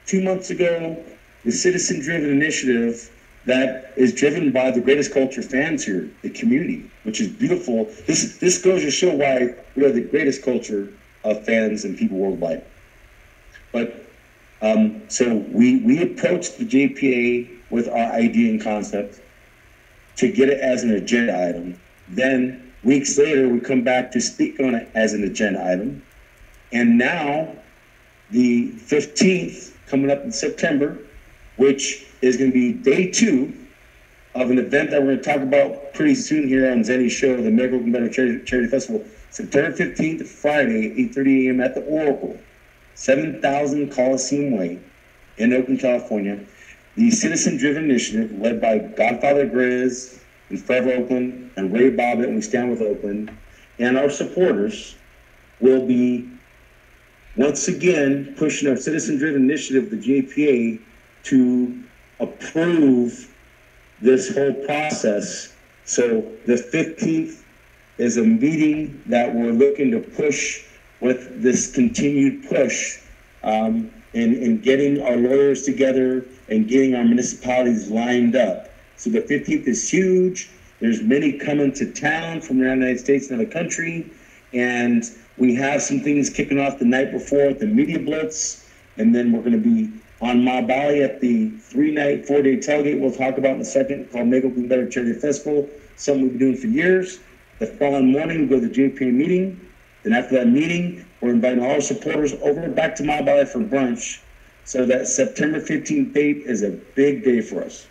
2 months ago, the citizen-driven initiative that is driven by the greatest culture fans here, the community, which is beautiful. This goes to show why we are the greatest culture of fans and people worldwide. But so we approached the JPA with our idea and concept to get it as an agenda item. Then weeks later, we come back to speak on it as an agenda item. And now the 15th coming up in September, which is going to be day 2 of an event that we're going to talk about pretty soon here on Zenny's show, the Mega Oakland Better Charity Festival, September 15th, Friday, 8:30 a.m. at the Oracle, 7,000 Coliseum Way in Oakland, California. The citizen-driven initiative led by Godfather Griz and Forever Oakland and Ray Bobbitt, and we stand with Oakland, and our supporters will be once again pushing our citizen-driven initiative, the JPA, to approve this whole process. So the 15th is a meeting that we're looking to push with this continued push in getting our lawyers together and getting our municipalities lined up. So the 15th is huge. There's many coming to town from around the United States and the country. And we have some things kicking off the night before at the Media Blitz. And then we're going to be on Ma Bali at the 3-night, 4-day tailgate we'll talk about in a second, called Mega Oakland Better Charity Festival, something we've been doing for years. The following morning, we go to the JPA meeting. Then after that meeting, we're inviting all our supporters over back to Ma Bali for brunch. So that September 15th date is a big day for us.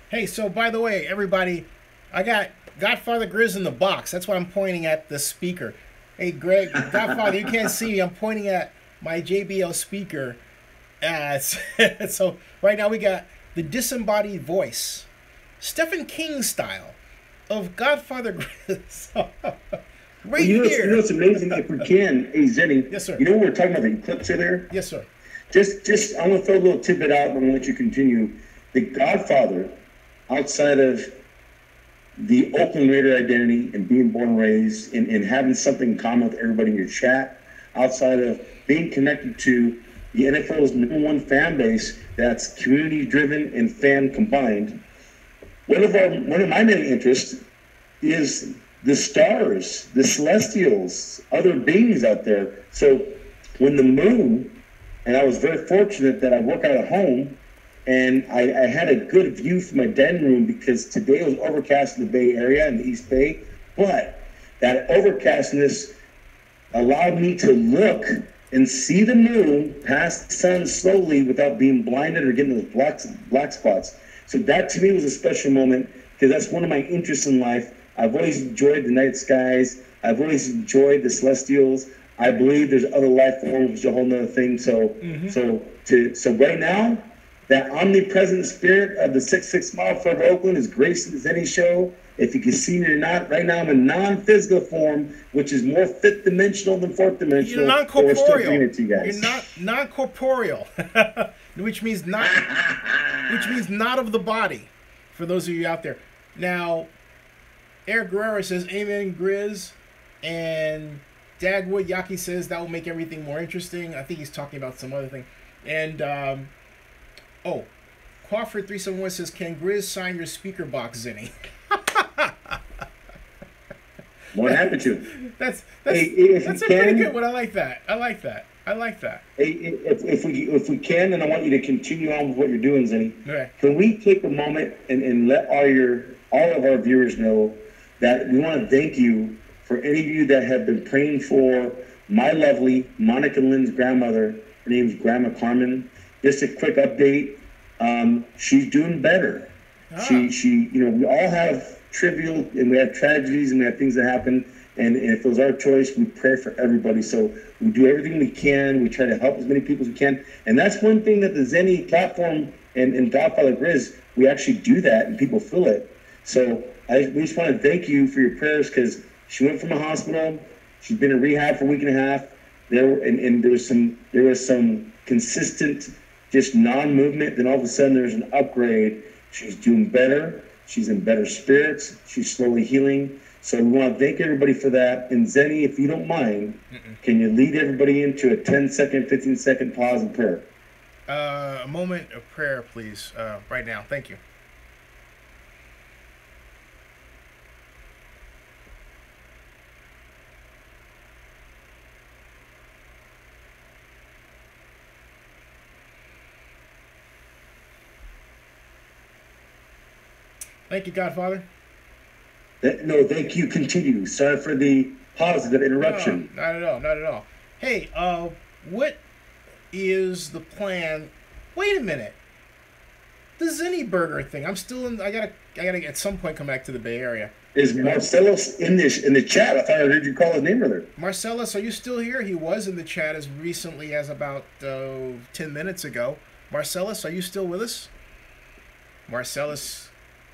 Hey, so by the way, everybody, I got Godfather Griz in the box. That's why I'm pointing at the speaker. Hey, Greg, Godfather, you can't see me. I'm pointing at my JBL speaker. So right now we got the disembodied voice, Stephen King style, of Godfather Griz. Right here. You know what's amazing? If we can, hey, Zenny. Yes, sir. You know what we're talking about, the eclipse there? Yes, sir. Just I want to throw a little tidbit out, and I'm going to let you continue. The Godfather, outside of the Oakland Raider identity and being born and raised and having something in common with everybody in your chat, outside of being connected to the NFL's #1 fan base that's community-driven and fan combined, one of my main interests is the stars, the celestials, other beings out there. So when the moon, and I was very fortunate that I work out of home, and I had a good view from my dining room because today it was overcast in the Bay Area, in the East Bay, but that overcastness allowed me to look and see the moon past the sun slowly without being blinded or getting those black spots. So that to me was a special moment because that's one of my interests in life. I've always enjoyed the night skies. I've always enjoyed the celestials. I believe there's other life forms, which is a whole nother thing. So, so right now, That omnipresent spirit of the 6'6" mile forever Oakland is gracing the Zenny show. If you can see me or not, right now I'm in non-physical form, which is more fifth dimensional than fourth dimensional. You're non-corporeal. It to you guys. You're not non-corporeal, which means not of the body. For those of you out there, now, Eric Guerrero says, "Amen, Griz," and Dagwood Yaki says that will make everything more interesting. I think he's talking about some other thing, and Crawford 371 says, "Can Griz sign your speaker box, Zenny?" What happened to him? That's a pretty good one. I like that. Hey, if we can, then I want you to continue on with what you're doing, Zenny. Okay. Can we take a moment and let all of our viewers know that we want to thank you for any of you that have been praying for my lovely Monica Lynn's grandmother. Her name's Grandma Carmen. Just a quick update. She's doing better. She, we all have trivial and we have tragedies and we have things that happen. And if it was our choice, we pray for everybody. So we do everything we can. We try to help as many people as we can. And that's one thing that the Zenny platform and Godfather Griz, we actually do that and people feel it. So we just want to thank you for your prayers because she went from a hospital. She's been in rehab for a week and a half. There was some consistent just non-movement. Then all of a sudden there's an upgrade. She's doing better. She's in better spirits. She's slowly healing. So we want to thank everybody for that. And Zenny, if you don't mind, can you lead everybody into a 10-second, 15-second pause in prayer? A moment of prayer, please, right now. Thank you. Thank you, Godfather. No, thank you. Continue. Sorry for the positive interruption. No, not at all. Hey, what is the plan? Wait a minute. The Zenny Burger thing. I'm still in. I gotta at some point come back to the Bay Area. Is Marcellus in the chat? I thought I heard you call his name earlier. Marcellus, are you still here? He was in the chat as recently as about 10 minutes ago. Marcellus, are you still with us? Marcellus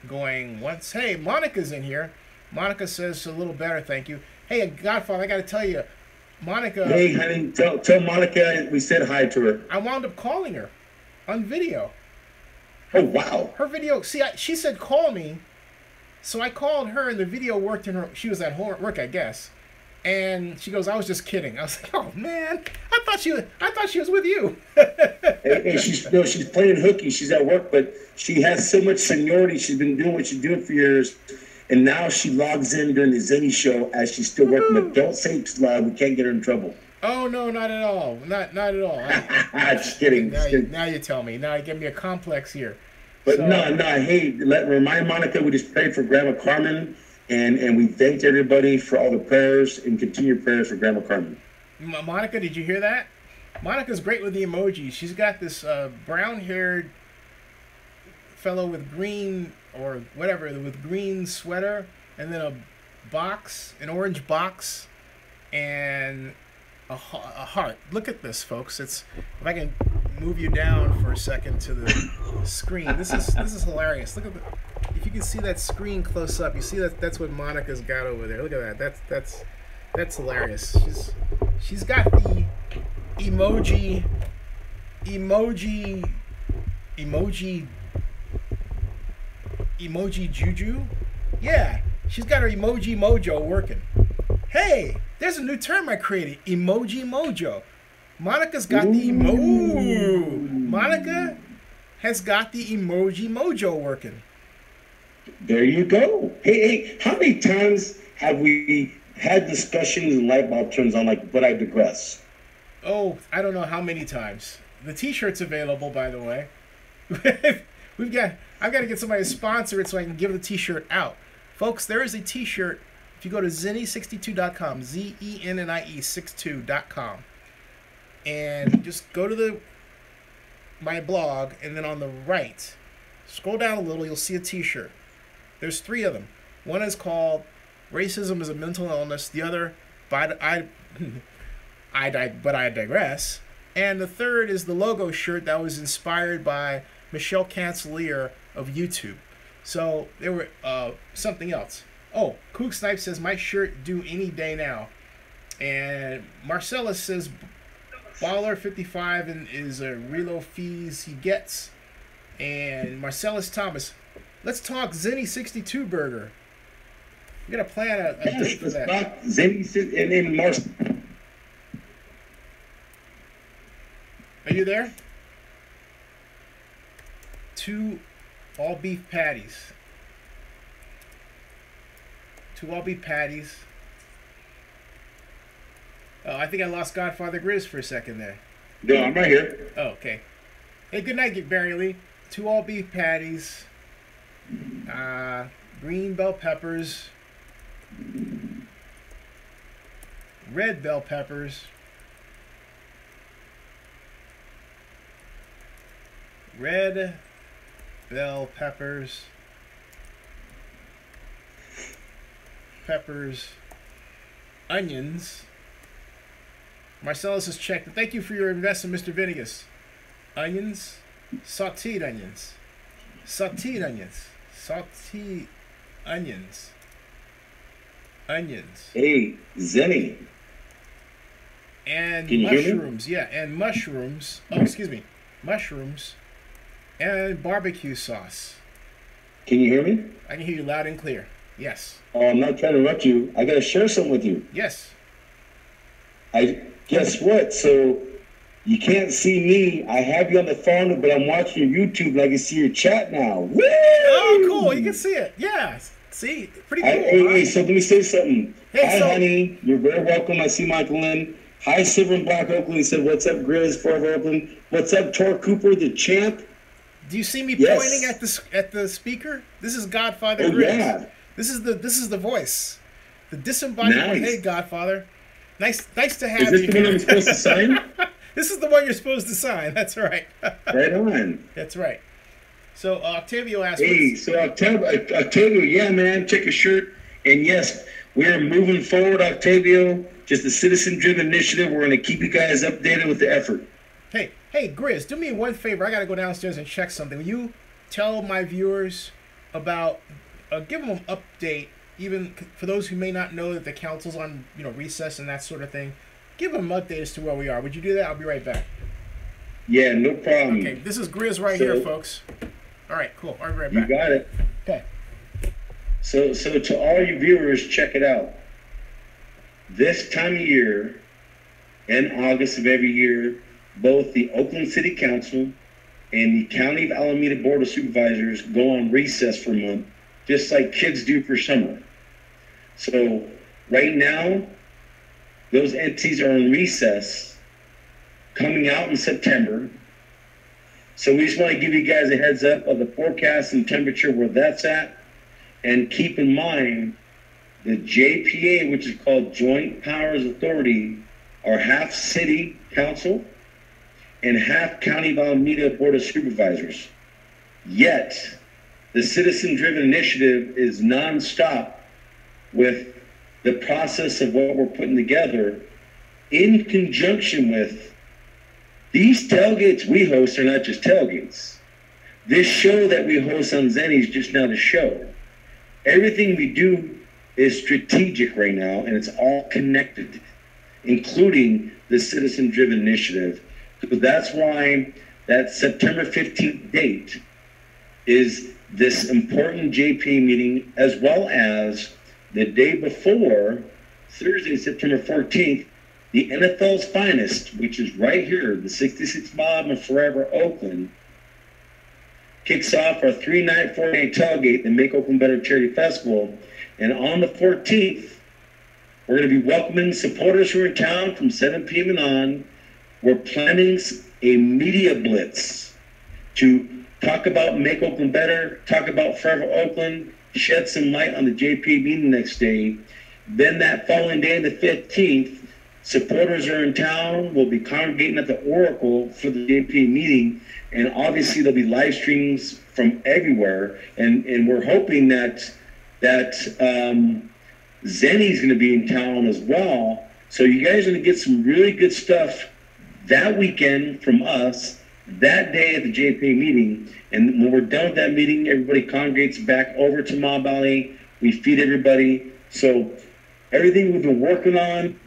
going once. Hey, Monica's in here. Monica says a little better, thank you. Hey, Godfather, I got to tell you, Monica. Hey, honey, tell Monica we said hi to her. I wound up calling her on video. Oh, wow. Her video, see, she said call me, so I called her, and the video worked in her. She was at work, I guess. And she goes, I was just kidding. I was like, oh, man, I thought she was with you. Hey, she's playing hooky. She's at work, but she has so much seniority. She's been doing what she's doing for years. And now she logs in during the Zenny show as she's still working. But don't say it too loud. We can't get her in trouble. Oh, no, not at all. Not at all. Just kidding. Now you tell me. Now you give me a complex here. But so, no. Hey, remind Monica we just prayed for Grandma Carmen. And we thanked everybody for all the prayers and continued prayers for Grandma Carmen. Monica, did you hear that? Monica's great with the emojis. She's got this brown-haired fellow with green or whatever, with green sweater, and then an orange box, and a heart. Look at this, folks. If I can move you down for a second to the screen. This is hilarious. Look at if you can see that screen close up, you see that's what Monica's got over there. Look at that. That's hilarious. She's got the emoji juju. Yeah, she's got her emoji mojo working. Hey, there's a new term I created, emoji mojo. Monica's got the Monica has got the emoji mojo working. There you go. Hey, how many times have we had discussions and light bulb turns on but I digress? Oh, I don't know how many times. The t-shirt's available, by the way. I've got to get somebody to sponsor it so I can give the t-shirt out. Folks, there is a t-shirt. If you go to Zenny62.com, Zennie 62.com, and just go to my blog, and then on the right, scroll down a little, you'll see a t-shirt. There's 3 of them. One is called Racism is a Mental Illness. The other, But I Digress. And the third is the logo shirt that was inspired by Michelle Cancelier of YouTube. So there were something else. Oh, Kook Snipe says my shirt due any day now, and Marcellus says Baller 55 and is a reload fees he gets, and Marcellus Thomas, let's talk Zenny 62 burger. I'm gonna plan a date for that. Talk Zenny and Mars. Are you there? 2 all beef patties. 2 all beef patties. Oh, I think I lost Godfather Griz for a second there. No, I'm right here. Oh, okay. Hey, good night, Barry Lee. 2 all beef patties. Green bell peppers. Red bell peppers. Red bell peppers. Peppers. Onions. Marcellus has checked. Thank you for your investment, Mr. Venegas. Onions. Sauteed onions. Sauteed onions. Sauteed onions. Onions. Hey, Zenny. And Can you hear me? mushrooms. Yeah, and mushrooms. Oh, excuse me. Mushrooms. And barbecue sauce. Can you hear me? I can hear you loud and clear. Yes. Oh, I'm not trying to interrupt you. I gotta share something with you. Yes. Guess what? So you can't see me. I have you on the phone, but I'm watching your YouTube and I can see your chat now. Woo! Oh, cool. You can see it. Yeah. See? Pretty cool. Hey, so let me say something. Hey, Hi, so- honey. You're very welcome. I see Michael Lynn. Hi, Silver and Black Oakland. He said, what's up, Grizz, Forever Oakland? What's up, Tor Cooper, the champ? Do you see me Yes. pointing at the speaker? This is Godfather Oh, Griz. yeah. This is the voice. The disembodied Nice. Hey, Godfather. Nice to have Is this you the one here. I'm supposed to sign? This is the one you're supposed to sign. That's right. Right on. That's right. So Octavio asked. Hey, so Octavio, yeah, man, check your shirt. And yes, we are moving forward, Octavio. Just a citizen-driven initiative. We're going to keep you guys updated with the effort. Hey, Griz, do me one favor. I got to go downstairs and check something. Will you tell my viewers about, give them an update, even for those who may not know that the council's on, recess and that sort of thing. Give them an update as to where we are. Would you do that? I'll be right back. Yeah, no problem. Okay, this is Griz right So- here, folks. All right, cool. I'll be right You back. got it. Okay. So to all you viewers, check it out. This time of year, in August of every year, both the Oakland City Council and the County of Alameda Board of Supervisors go on recess for a month, just like kids do for summer. So right now, those entities are on recess, coming out in September. So we just want to give you guys a heads up of the forecast and temperature where that's at. And keep in mind, the JPA, which is called Joint Powers Authority, are half city council and half County of Alameda Board of Supervisors. Yet, the citizen-driven initiative is nonstop with the process of what we're putting together in conjunction with these tailgates we host are not just tailgates. This show that we host on Zenny is just not a show. Everything we do is strategic right now, and it's all connected, including the citizen-driven initiative. Because that's why that September 15th date is this important JP meeting, as well as the day before, Thursday, September 14th, the NFL's finest, which is right here, the 66 Mob and Forever Oakland, kicks off our 3-night, 4-day tailgate, the Make Oakland Better Charity Festival. And on the 14th, we're going to be welcoming supporters who are in town from 7 p.m. and on. We're planning a media blitz to talk about Make Oakland Better, talk about Forever Oakland, shed some light on the JP meeting next day. Then that following day, the 15th, supporters are in town. We'll be congregating at the Oracle for the JP meeting. And obviously there'll be live streams from everywhere. And we're hoping that Zenny's going to be in town as well. So you guys are going to get some really good stuff that weekend from us. that day at the JPA meeting. And when we're done with that meeting, everybody congregates back over to Mob Alley. We feed everybody. So everything we've been working on,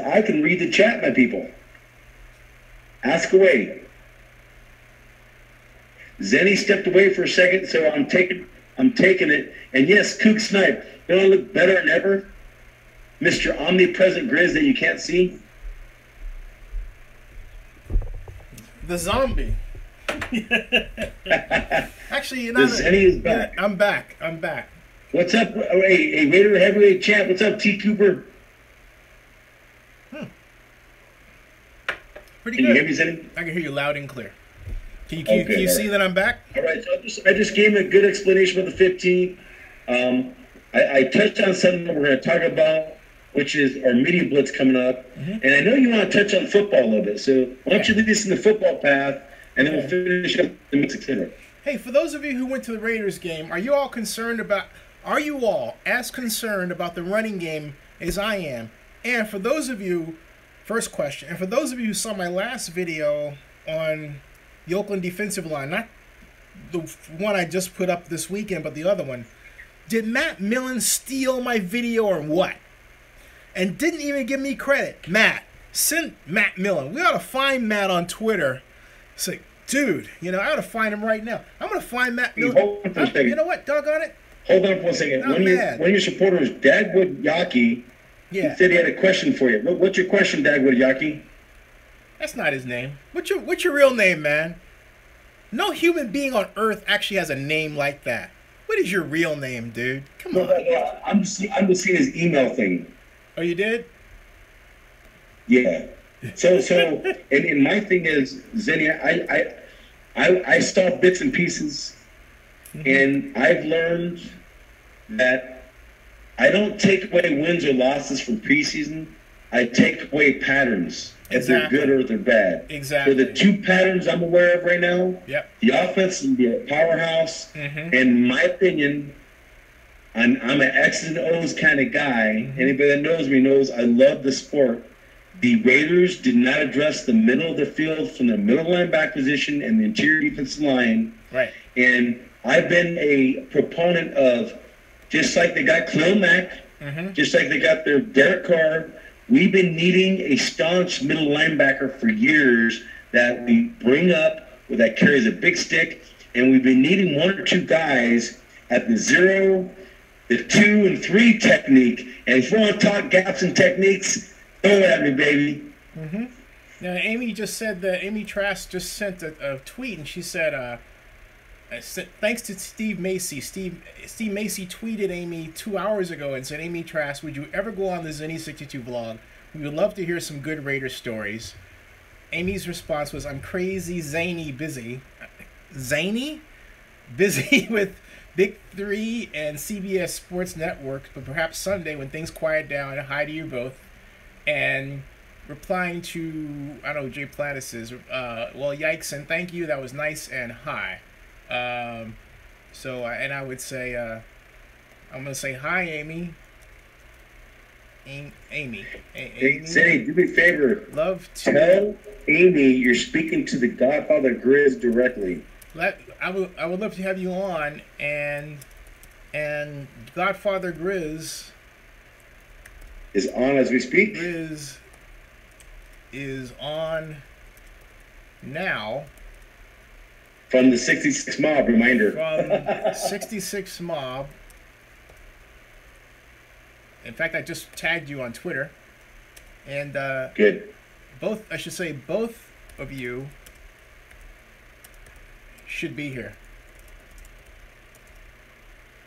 I can read the chat, my people. Ask away. Zenny stepped away for a second, so I'm taking it. And yes, Kook Snipe, don't I look better than ever? Mr. Omnipresent Griz that you can't see? The zombie. Actually, you're The not. Zenny is back. I'm back. I'm back. What's up? Hey, Raider Heavyweight Champ. What's up, T. Cooper? Pretty Can good. you hear me, Zenny? I can hear you loud and clear. Can you Okay, see that I'm back? All right, so I just gave him a good explanation about the 15. I touched on something that we're going to talk about, which is our media blitz coming up. And I know you want to touch on football a little bit, so why don't you lead us in the football path, and then we'll finish up the mix, etc. Hey, for those of you who went to the Raiders game, are you all as concerned about the running game as I am? And for those of you, first question, and for those of you who saw my last video on the Oakland defensive line, not the one I just put up this weekend, but the other one, did Matt Millen steal my video or what? And didn't even give me credit. Matt, send Matt Millen. We ought to find Matt on Twitter. It's like, dude, I ought to find him right now. I'm going to find Matt Millen. Hold on for a second. You know what? Doggone it. Hold on for a second. Not mad. One of your supporters, Dagwood Yaki, he said he had a question for you. What's your question, Dagwood Yaki? That's not his name. What's your real name, man? No human being on earth actually has a name like that. What is your real name, dude? Come on. No, I'm just seeing his email thing. Oh, you did? Yeah. So, and my thing is, Zenny, I saw bits and pieces, and I've learned that I don't take away wins or losses from preseason. I take away patterns, if they're good or if they're bad. Exactly. So the two patterns I'm aware of right now, the offense can be a powerhouse. And in my opinion, I'm an X's and O's kind of guy. Anybody that knows me knows I love the sport. The Raiders did not address the middle of the field from the middle linebacker position and the interior defensive line. Right. And I've been a proponent of, just like they got Khalil Mack, just like they got their Derek Carr, we've been needing a staunch middle linebacker for years that we bring up, that carries a big stick, and we've been needing one or two guys at the 0, the 2, and 3 technique. And if you want to talk gaps and techniques, throw it at me, baby. Now, Amy Trask just sent a tweet, and she said, thanks to Steve Macy. Steve Macy tweeted Amy 2 hours ago and said, Amy Trask, would you ever go on the Zenny62 vlog? We would love to hear some good Raider stories. Amy's response was, I'm crazy, zany, busy. Zany? Busy with Big 3 and CBS Sports Network, but perhaps Sunday when things quiet down, hi to you both. And replying to, I don't know, Jay Plattis's, well, yikes and thank you, that was nice, and hi. And I would say, I'm going to say hi, Amy. Amy. Say, do me a favor. Love to tell Amy you're speaking to the Godfather Griz directly. I would love to have you on, and Godfather Griz is on as we speak. Griz is on now. From the 66 Mob, reminder. From 66 Mob. In fact, I just tagged you on Twitter. And good. Both of you should be here.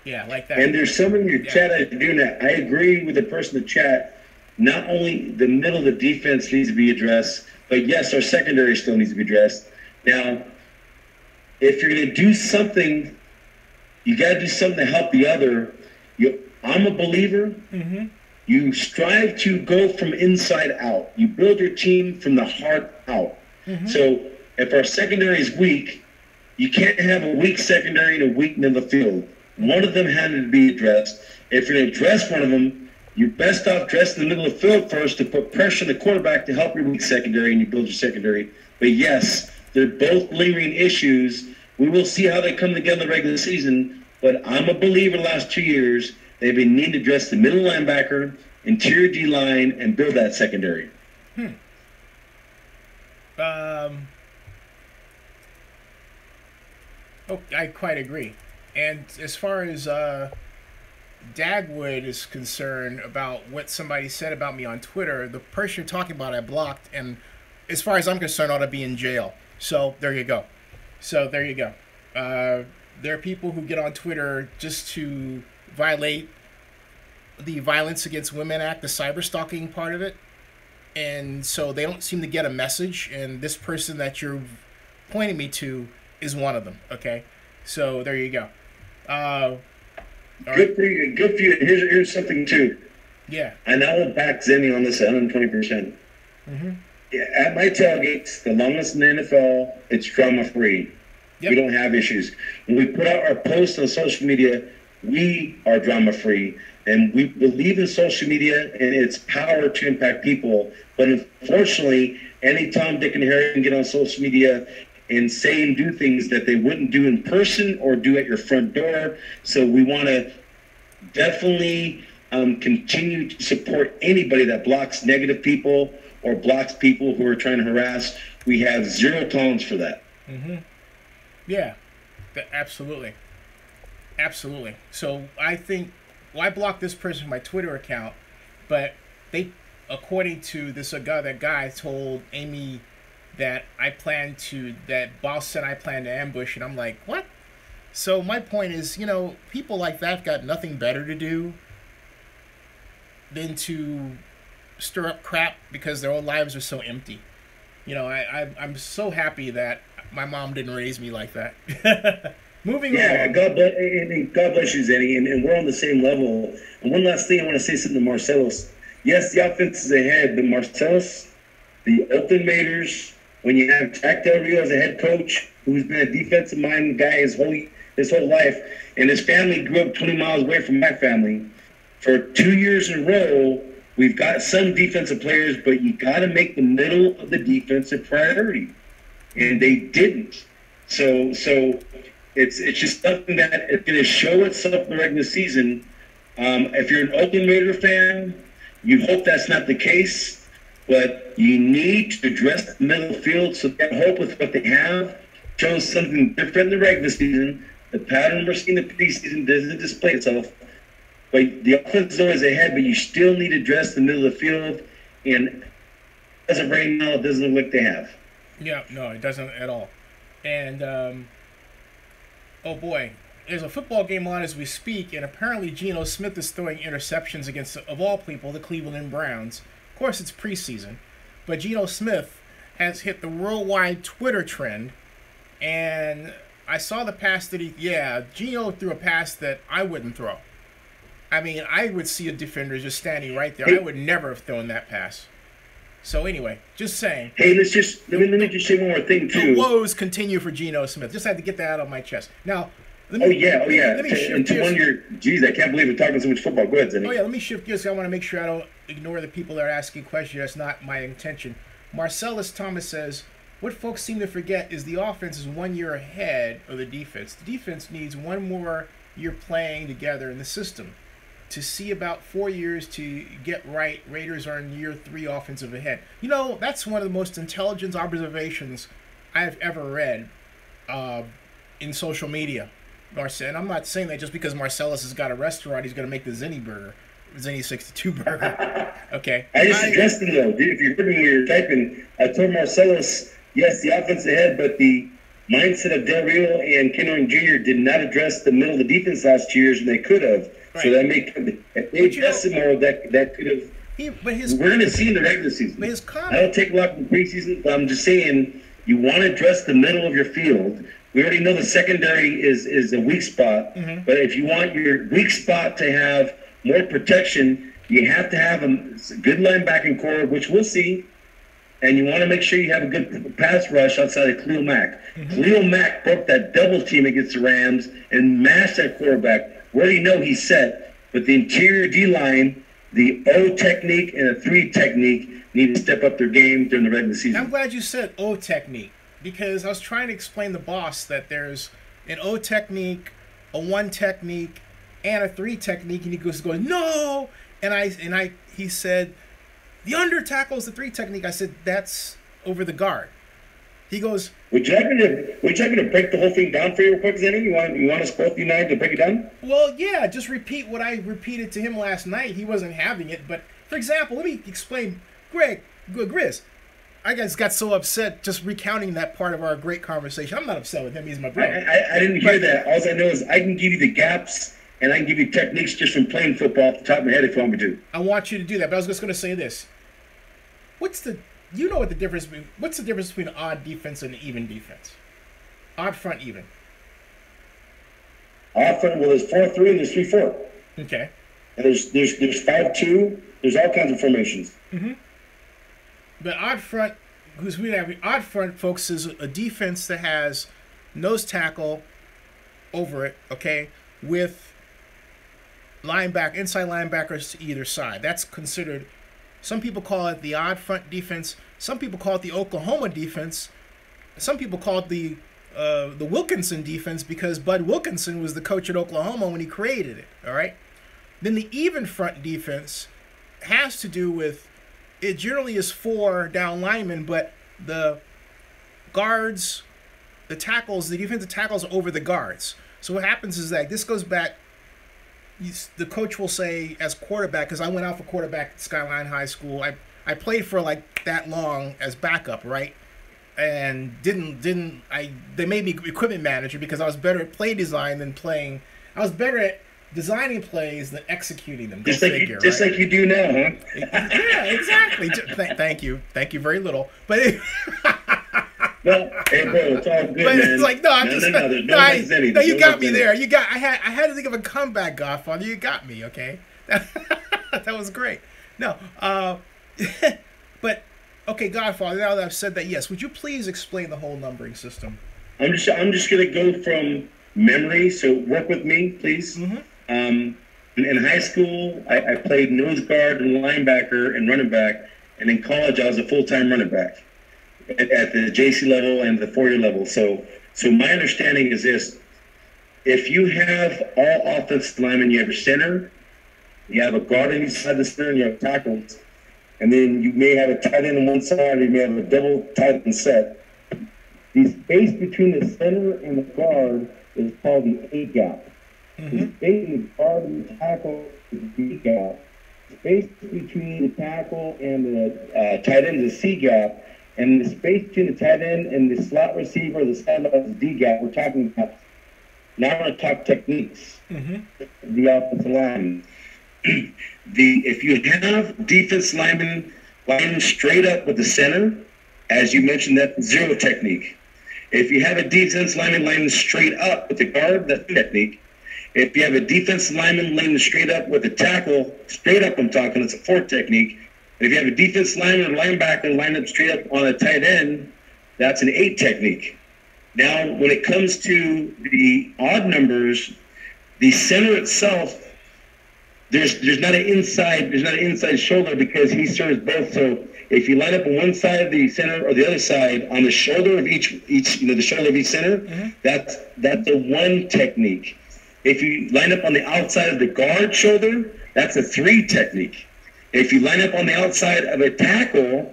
Yeah, like that. And there's someone in your chat that's doing that. I agree with the person in the chat. Not only the middle of the defense needs to be addressed, but yes, our secondary still needs to be addressed. Now, if you're going to do something, you got to do something to help the other. I'm a believer. Mm-hmm. You strive to go from inside out. You build your team from the heart out. Mm-hmm. So if our secondary is weak, you can't have a weak secondary and a weak middle of the field. One of them had to be addressed. If you're going to address one of them, you're best off dressing the middle of the field first to put pressure on the quarterback to help your weak secondary, and you build your secondary. But yes, they're both lingering issues. We will see how they come together in the regular season, but I'm a believer the last 2 years they've been needing to address the middle linebacker, interior D-line, and build that secondary. I quite agree. And as far as Dagwood is concerned about what somebody said about me on Twitter, the person you're talking about I blocked, and as far as I'm concerned, ought to be in jail. So there you go. There are people who get on Twitter just to violate the Violence Against Women Act, the cyber stalking part of it, and so they don't seem to get a message, and this person that you're pointing me to is one of them. Okay, so there you go. Good for you. Good for you. Here's something too. Yeah. And I will back Zenny on this 120%. Mm-hmm. Yeah, at my tailgates, the longest in the NFL, it's drama-free. Yep. We don't have issues. When we put out our posts on social media, we are drama-free. And we believe in social media and its power to impact people. But unfortunately, any Tom, Dick, and Harry can get on social media and say and do things that they wouldn't do in person or do at your front door. So we want to definitely continue to support anybody that blocks negative people or blocks people who are trying to harass. We have zero tolerance for that. Mm-hmm. Yeah, absolutely. Absolutely. So I think, well, I blocked this person from my Twitter account, but they, according to this that guy told Amy that boss said I plan to ambush, and I'm like, what? So my point is, people like that got nothing better to do than to stir up crap because their own lives are so empty. I'm so happy that my mom didn't raise me like that. Moving on. God bless you, Zenny, and we're on the same level. And one last thing, I want to say something to Marcellus. Yes, the offense is ahead, but Marcellus, the Oakland Raiders, when you have Jack Del Rio as a head coach, who's been a defensive-minded guy his whole life, and his family grew up 20 miles away from my family, for 2 years in a row, we've got some defensive players, but you got to make the middle of the defense a priority, and they didn't. So it's just something that is going to show itself in the regular season. If you're an Oakland Raider fan, you hope that's not the case. But you need to address the middle field so that hope with what they have shows something different in the regular season. The pattern we're seeing in the preseason doesn't display itself. But the offense is always ahead, but you still need to address the middle of the field. And as of right now, it doesn't look like they have. Yeah, no, it doesn't at all. And, oh boy, there's a football game on as we speak, and apparently Geno Smith is throwing interceptions against, of all people, the Cleveland Browns. Of course, it's preseason, but Geno Smith has hit the worldwide Twitter trend, and I saw the pass that Geno threw a pass that I wouldn't throw. I mean, I would see a defender just standing right there. I would never have thrown that pass. So anyway, just saying. Hey, let me just say one more thing too. The woes continue for Geno Smith. Just had to get that out of my chest. Now, let me shift gears. Geez, I can't believe we're talking so much football. Go ahead, Zenny. Oh yeah, let me shift gears. I want to make sure I don't ignore the people that are asking questions. That's not my intention. Marcellus Thomas says, what folks seem to forget is the offense is 1 year ahead of the defense. The defense needs one more year playing together in the system. To see about 4 years to get right, Raiders are in year 3 offensive ahead. That's one of the most intelligent observations I've ever read in social media. And I'm not saying that just because Marcellus has got a restaurant, he's going to make the Zenny 62 burger. Okay. I just addressed him though. If you heard me when you were typing, I told Marcellus, yes, the offense ahead, but the mindset of Del Rio and Ken Norton Jr. did not address the middle of the defense last 2 years, and they could have. Right. So if they addressed more, that could have. We're going to see in the regular season. I don't take a lot from the preseason, but I'm just saying you want to address the middle of your field. We already know the secondary is a weak spot, but if you want your weak spot to have more protection, you have to have a good linebacking core, which we'll see, and you want to make sure you have a good pass rush outside of Khalil Mack. Khalil Mack broke that double team against the Rams and mashed that quarterback. We already know he's set, but the interior D-line, the O technique and a 3 technique need to step up their game during the regular season. I'm glad you said O technique, because I was trying to explain the boss that there's an O technique, a 1 technique, and a 3 technique, and he goes no, and he said the under tackle is the 3 technique. I said that's over the guard. He goes, Would you like me to break the whole thing down for you real quick, Zenny? You want us both united to break it down? well, yeah, just repeat what I repeated to him last night. He wasn't having it, but for example, let me explain. Griz, I just got so upset just recounting that part of our great conversation. I'm not upset with him. He's my brother. I didn't hear that. All I know is I can give you the gaps, and I can give you techniques just from playing football off the top of my head if you want me to. I want you to do that, but I was just going to say this. What's the difference between an odd defense and an even defense? Odd front, even. Odd front, well, there's 4-3 and there's 3-4. Okay. And there's 5-2. There's all kinds of formations. But odd front, because we have odd front, folks, is a defense that has nose tackle over it, okay, with inside linebackers to either side. That's considered. Some people call it the odd front defense. Some people call it the Oklahoma defense. Some people call it the Wilkinson defense because Bud Wilkinson was the coach at Oklahoma when he created it. All right. Then the even front defense has to do with, it generally is 4 down linemen, but the guards, the defensive tackles are over the guards. So what happens is that this goes back. The coach will say as quarterback, because I went out for quarterback at Skyline High School. I played for like that long as backup, right? And they made me equipment manager because I was better at play design than playing. I was better at designing plays than executing them. Just like you do now, huh? Yeah, exactly. Thank you very little, but. No, hey bro, it's all good, but man. It's like no, you got me there. I had to think of a comeback, Godfather. You got me, okay? That was great. No, but okay, Godfather. Now that I've said that, yes, would you please explain the whole numbering system? I'm just gonna go from memory. So work with me, please. In high school, I played nose guard and linebacker and running back, and in college, I was a full-time running back at the JC level and the 4-year level. So my understanding is this: if you have all offensive linemen, you have a center, you have a guard on each side of the center, and you have tackles, and then you may have a tight end on one side, or you may have a double tight end set. The space between the center and the guard is called the A gap. The space between the guard and the tackle is the B gap. The space between the tackle and the tight end is the C gap. And the space between the tight end and the slot receiver, the sideline is D gap. We're talking about. Now we're going to talk techniques. The offensive line. If you have defense linemen lining straight up with the center, as you mentioned, that's 0 technique. If you have a defense lineman lining straight up with the guard, that's technique. If you have a defense lineman lining straight up with the tackle, straight up I'm talking, it's a 4 technique. If you have a defense lineman or linebacker line up straight up on a tight end, that's an 8 technique. Now, when it comes to the odd numbers, the center itself, there's not an inside shoulder because he serves both. So if you line up on one side of the center or the other side on the shoulder of each the shoulder of each center, that's a 1 technique. If you line up on the outside of the guard shoulder, that's a 3 technique. If you line up on the outside of a tackle,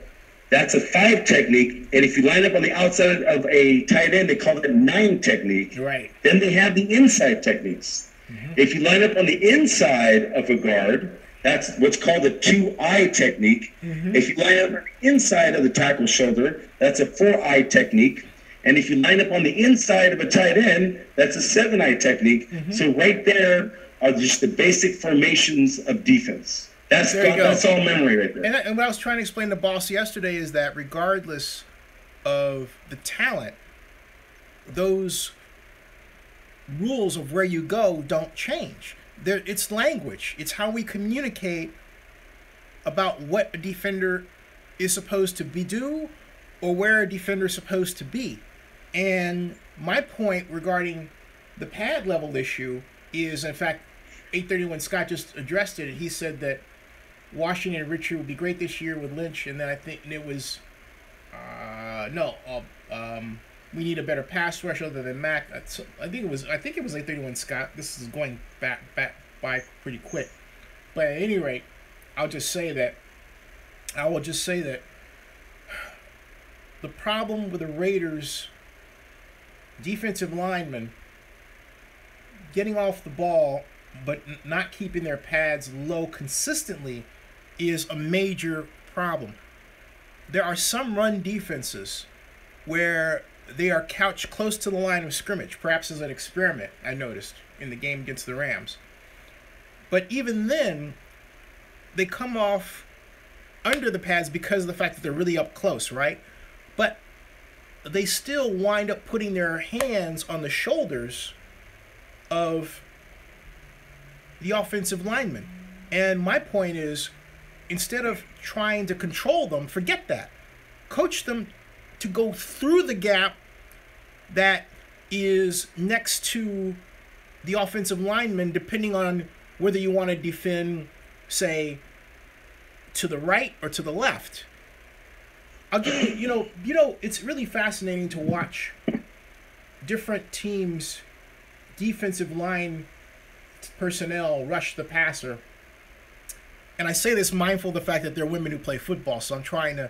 that's a 5 technique. And if you line up on the outside of a tight end, they call it 9 technique. Right. Then they have the inside techniques. If you line up on the inside of a guard, that's what's called a 2-eye technique. If you line up on the inside of the tackle shoulder, that's a 4-eye technique. And if you line up on the inside of a tight end, that's a 7-eye technique. So right there are just the basic formations of defense. That's all memory right there. And what I was trying to explain to Boss yesterday is that regardless of the talent, those rules of where you go don't change. It's language. It's how we communicate about what a defender is supposed to do or where a defender is supposed to be. And my point regarding the pad level issue is, in fact, 831 Scott just addressed it. He said that Washington and Richard would be great this year with Lynch, and then I think it was we need a better pass rush other than Mac. I think it was 831 Scott. This is going back by pretty quick. But at any rate, I will just say that the problem with the Raiders defensive linemen getting off the ball but not keeping their pads low consistently is a major problem. There are some run defenses where they are couched close to the line of scrimmage, perhaps as an experiment, I noticed, in the game against the Rams. But even then, they come off under the pads because of the fact that they're really up close, right? But they still wind up putting their hands on the shoulders of the offensive linemen. And my point is, instead of trying to control them, forget that. Coach them to go through the gap that is next to the offensive lineman, depending on whether you want to defend, say, to the right or to the left. I'll give you, it's really fascinating to watch different teams' defensive line personnel rush the passer. And I say this mindful of the fact that they're women who play football, so I'm trying to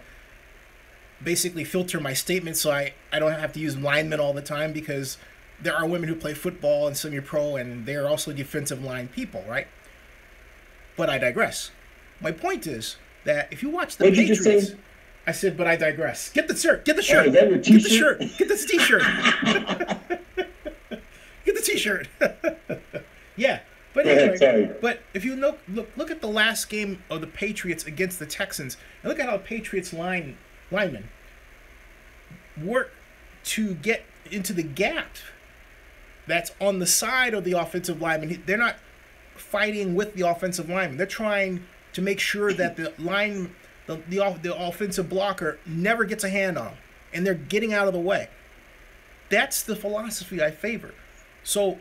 basically filter my statements so I don't have to use linemen all the time, because there are women who play football and semi-pro, and they're also defensive line people, right? But I digress. My point is that if you watch the Patriots... I said, but I digress. Get the shirt. Get the shirt. Get the shirt. Get this T-shirt. Get the T-shirt. Yeah. But anyway, but if you look at the last game of the Patriots against the Texans, and look at how the Patriots linemen work to get into the gap that's on the side of the offensive lineman. They're not fighting with the offensive lineman. They're trying to make sure that the offensive blocker never gets a hand on them, and they're getting out of the way. That's the philosophy I favor. So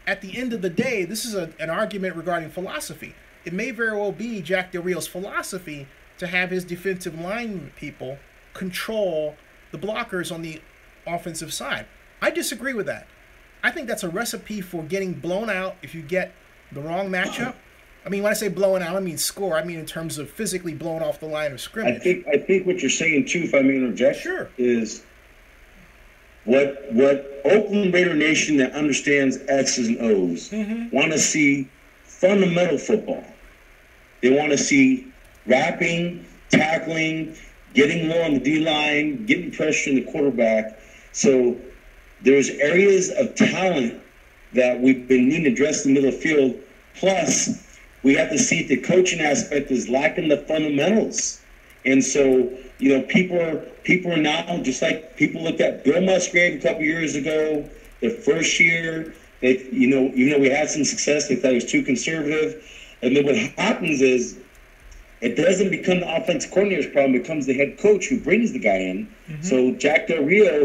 at the end of the day, this is an argument regarding philosophy. It may very well be Jack Del Rio's philosophy to have his defensive line people control the blockers on the offensive side. I disagree with that. I think that's a recipe for getting blown out if you get the wrong matchup. I mean, when I say blowing out, I mean score. I mean in terms of physically blowing off the line of scrimmage. I think what you're saying too, if I may interject, sure, is what Oakland Raider Nation that understands X's and O's want to see fundamental football. They want to see wrapping, tackling, getting low on the D-line, getting pressure on the quarterback. So there's areas of talent that we've been needing to address in the middle of the field. Plus, we have to see if the coaching aspect is lacking the fundamentals. And so, people are now, just like people looked at Bill Musgrave a couple years ago, the first year, even though we had some success, they thought he was too conservative. And then what happens is, it doesn't become the offensive coordinator's problem, it becomes the head coach who brings the guy in. So Jack Del Rio,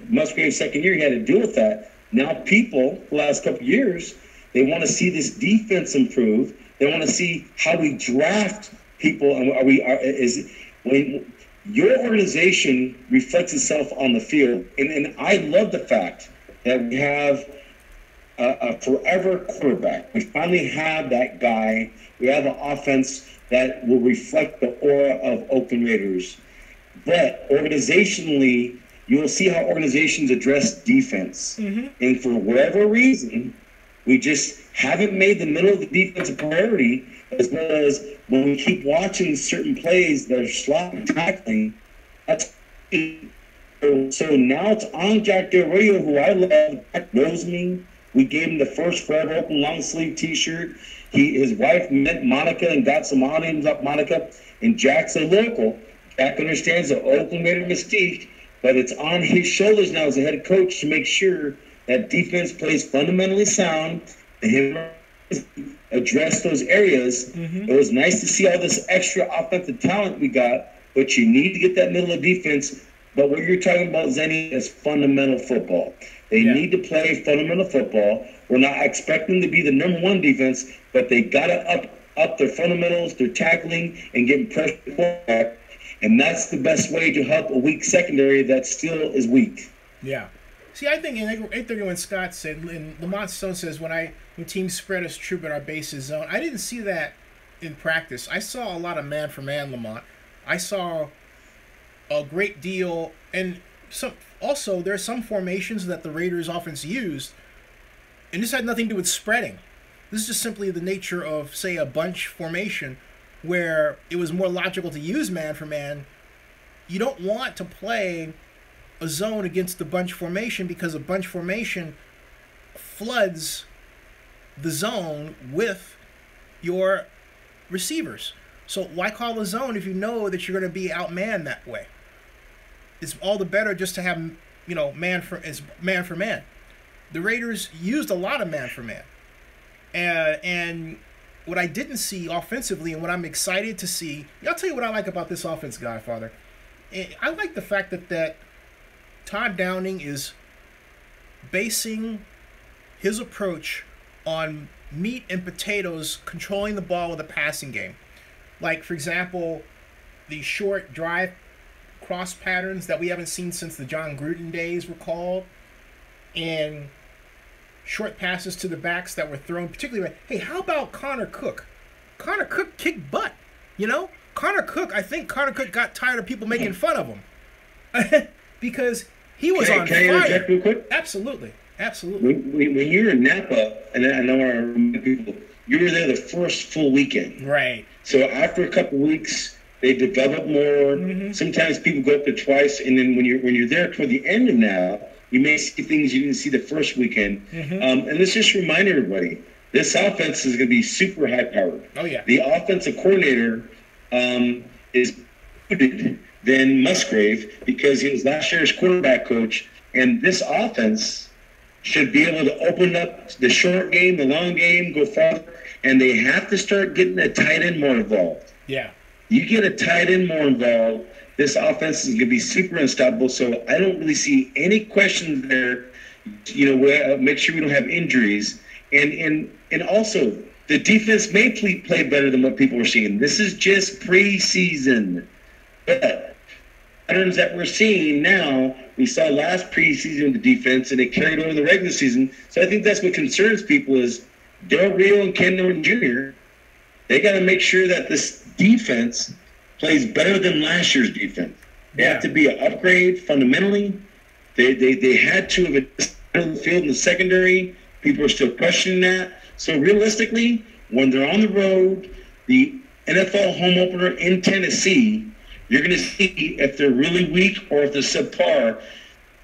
Musgrave's second year, he had to deal with that. Now people, the last couple of years, they want to see this defense improve. They want to see how we draft people. And when your organization reflects itself on the field. And I love the fact that we have a forever quarterback. We finally have that guy. We have an offense that will reflect the aura of Oakland Raiders. But organizationally, you will see how organizations address defense. And for whatever reason, we just haven't made the middle of the defense a priority, as well as when we keep watching certain plays that are sloppy tackling. So now it's on Jack Del Rio, who I love. Jack knows me. We gave him the first Forever Open long sleeve T-shirt. His wife met Monica and got some items up Monica. And Jack's a local. Jack understands the Oakland Raider mystique. but it's on his shoulders now as a head coach to make sure that defense plays fundamentally sound and him address those areas. It was nice to see all this extra offensive talent we got, but you need to get that middle of defense. But what you're talking about, Zenny, is fundamental football. They need to play fundamental football. We're not expecting to be the number one defense, but they got to up their fundamentals, their tackling, and getting pressure back. And that's the best way to help a weak secondary that still is weak. Yeah. See, I think in 831 Scott said, and Lamont Stone says, when teams spread us true but our base is zone. I didn't see that in practice. I saw a lot of man-for-man, Lamont. I saw a great deal, and also there are some formations that the Raiders offense used, and this had nothing to do with spreading. This is just simply the nature of, say, a bunch formation where it was more logical to use man-for-man. You don't want to play a zone against the bunch formation because a bunch formation floods the zone with your receivers. So why call a zone if you know that you're going to be outmanned that way? It's all the better just to have, man for man. The Raiders used a lot of man for man. And what I didn't see offensively and what I'm excited to see, I'll tell you what I like about this offense, Godfather. I like the fact that Todd Downing is basing his approach on meat and potatoes, controlling the ball with a passing game. Like, for example, the short drive cross patterns that we haven't seen since the John Gruden days were called, and short passes to the backs that were thrown, particularly, hey, how about Connor Cook? Connor Cook kicked butt, Connor Cook, I think Connor Cook got tired of people making fun of him because he was on fire. Can I interject real quick? Absolutely. When you're in Napa, and I know our people, you were there the first full weekend. Right. So after a couple weeks, they develop more. Sometimes people go up there twice, and then when you're there toward the end of now, you may see things you didn't see the first weekend. And let's just remind everybody, this offense is going to be super high-powered. Oh, yeah. The offensive coordinator is rooted than Musgrave because he was last year's quarterback coach, and this offense should be able to open up the short game, the long game, go farther, and they have to start getting a tight end more involved. Yeah. You get a tight end more involved, this offense is going to be super unstoppable. So I don't really see any questions there. Make sure we don't have injuries, and also the defense may play better than what people are seeing. This is just preseason, but patterns that we're seeing now, we saw last preseason with the defense, and it carried over in the regular season. So I think that's what concerns people is Del Rio and Ken Norton Jr., they got to make sure that this defense plays better than last year's defense. They have to be an upgrade fundamentally. They had to have in the field in the secondary. People are still questioning that. So realistically, when they're on the road, the NFL home opener in Tennessee, you're going to see if they're really weak or if they're subpar.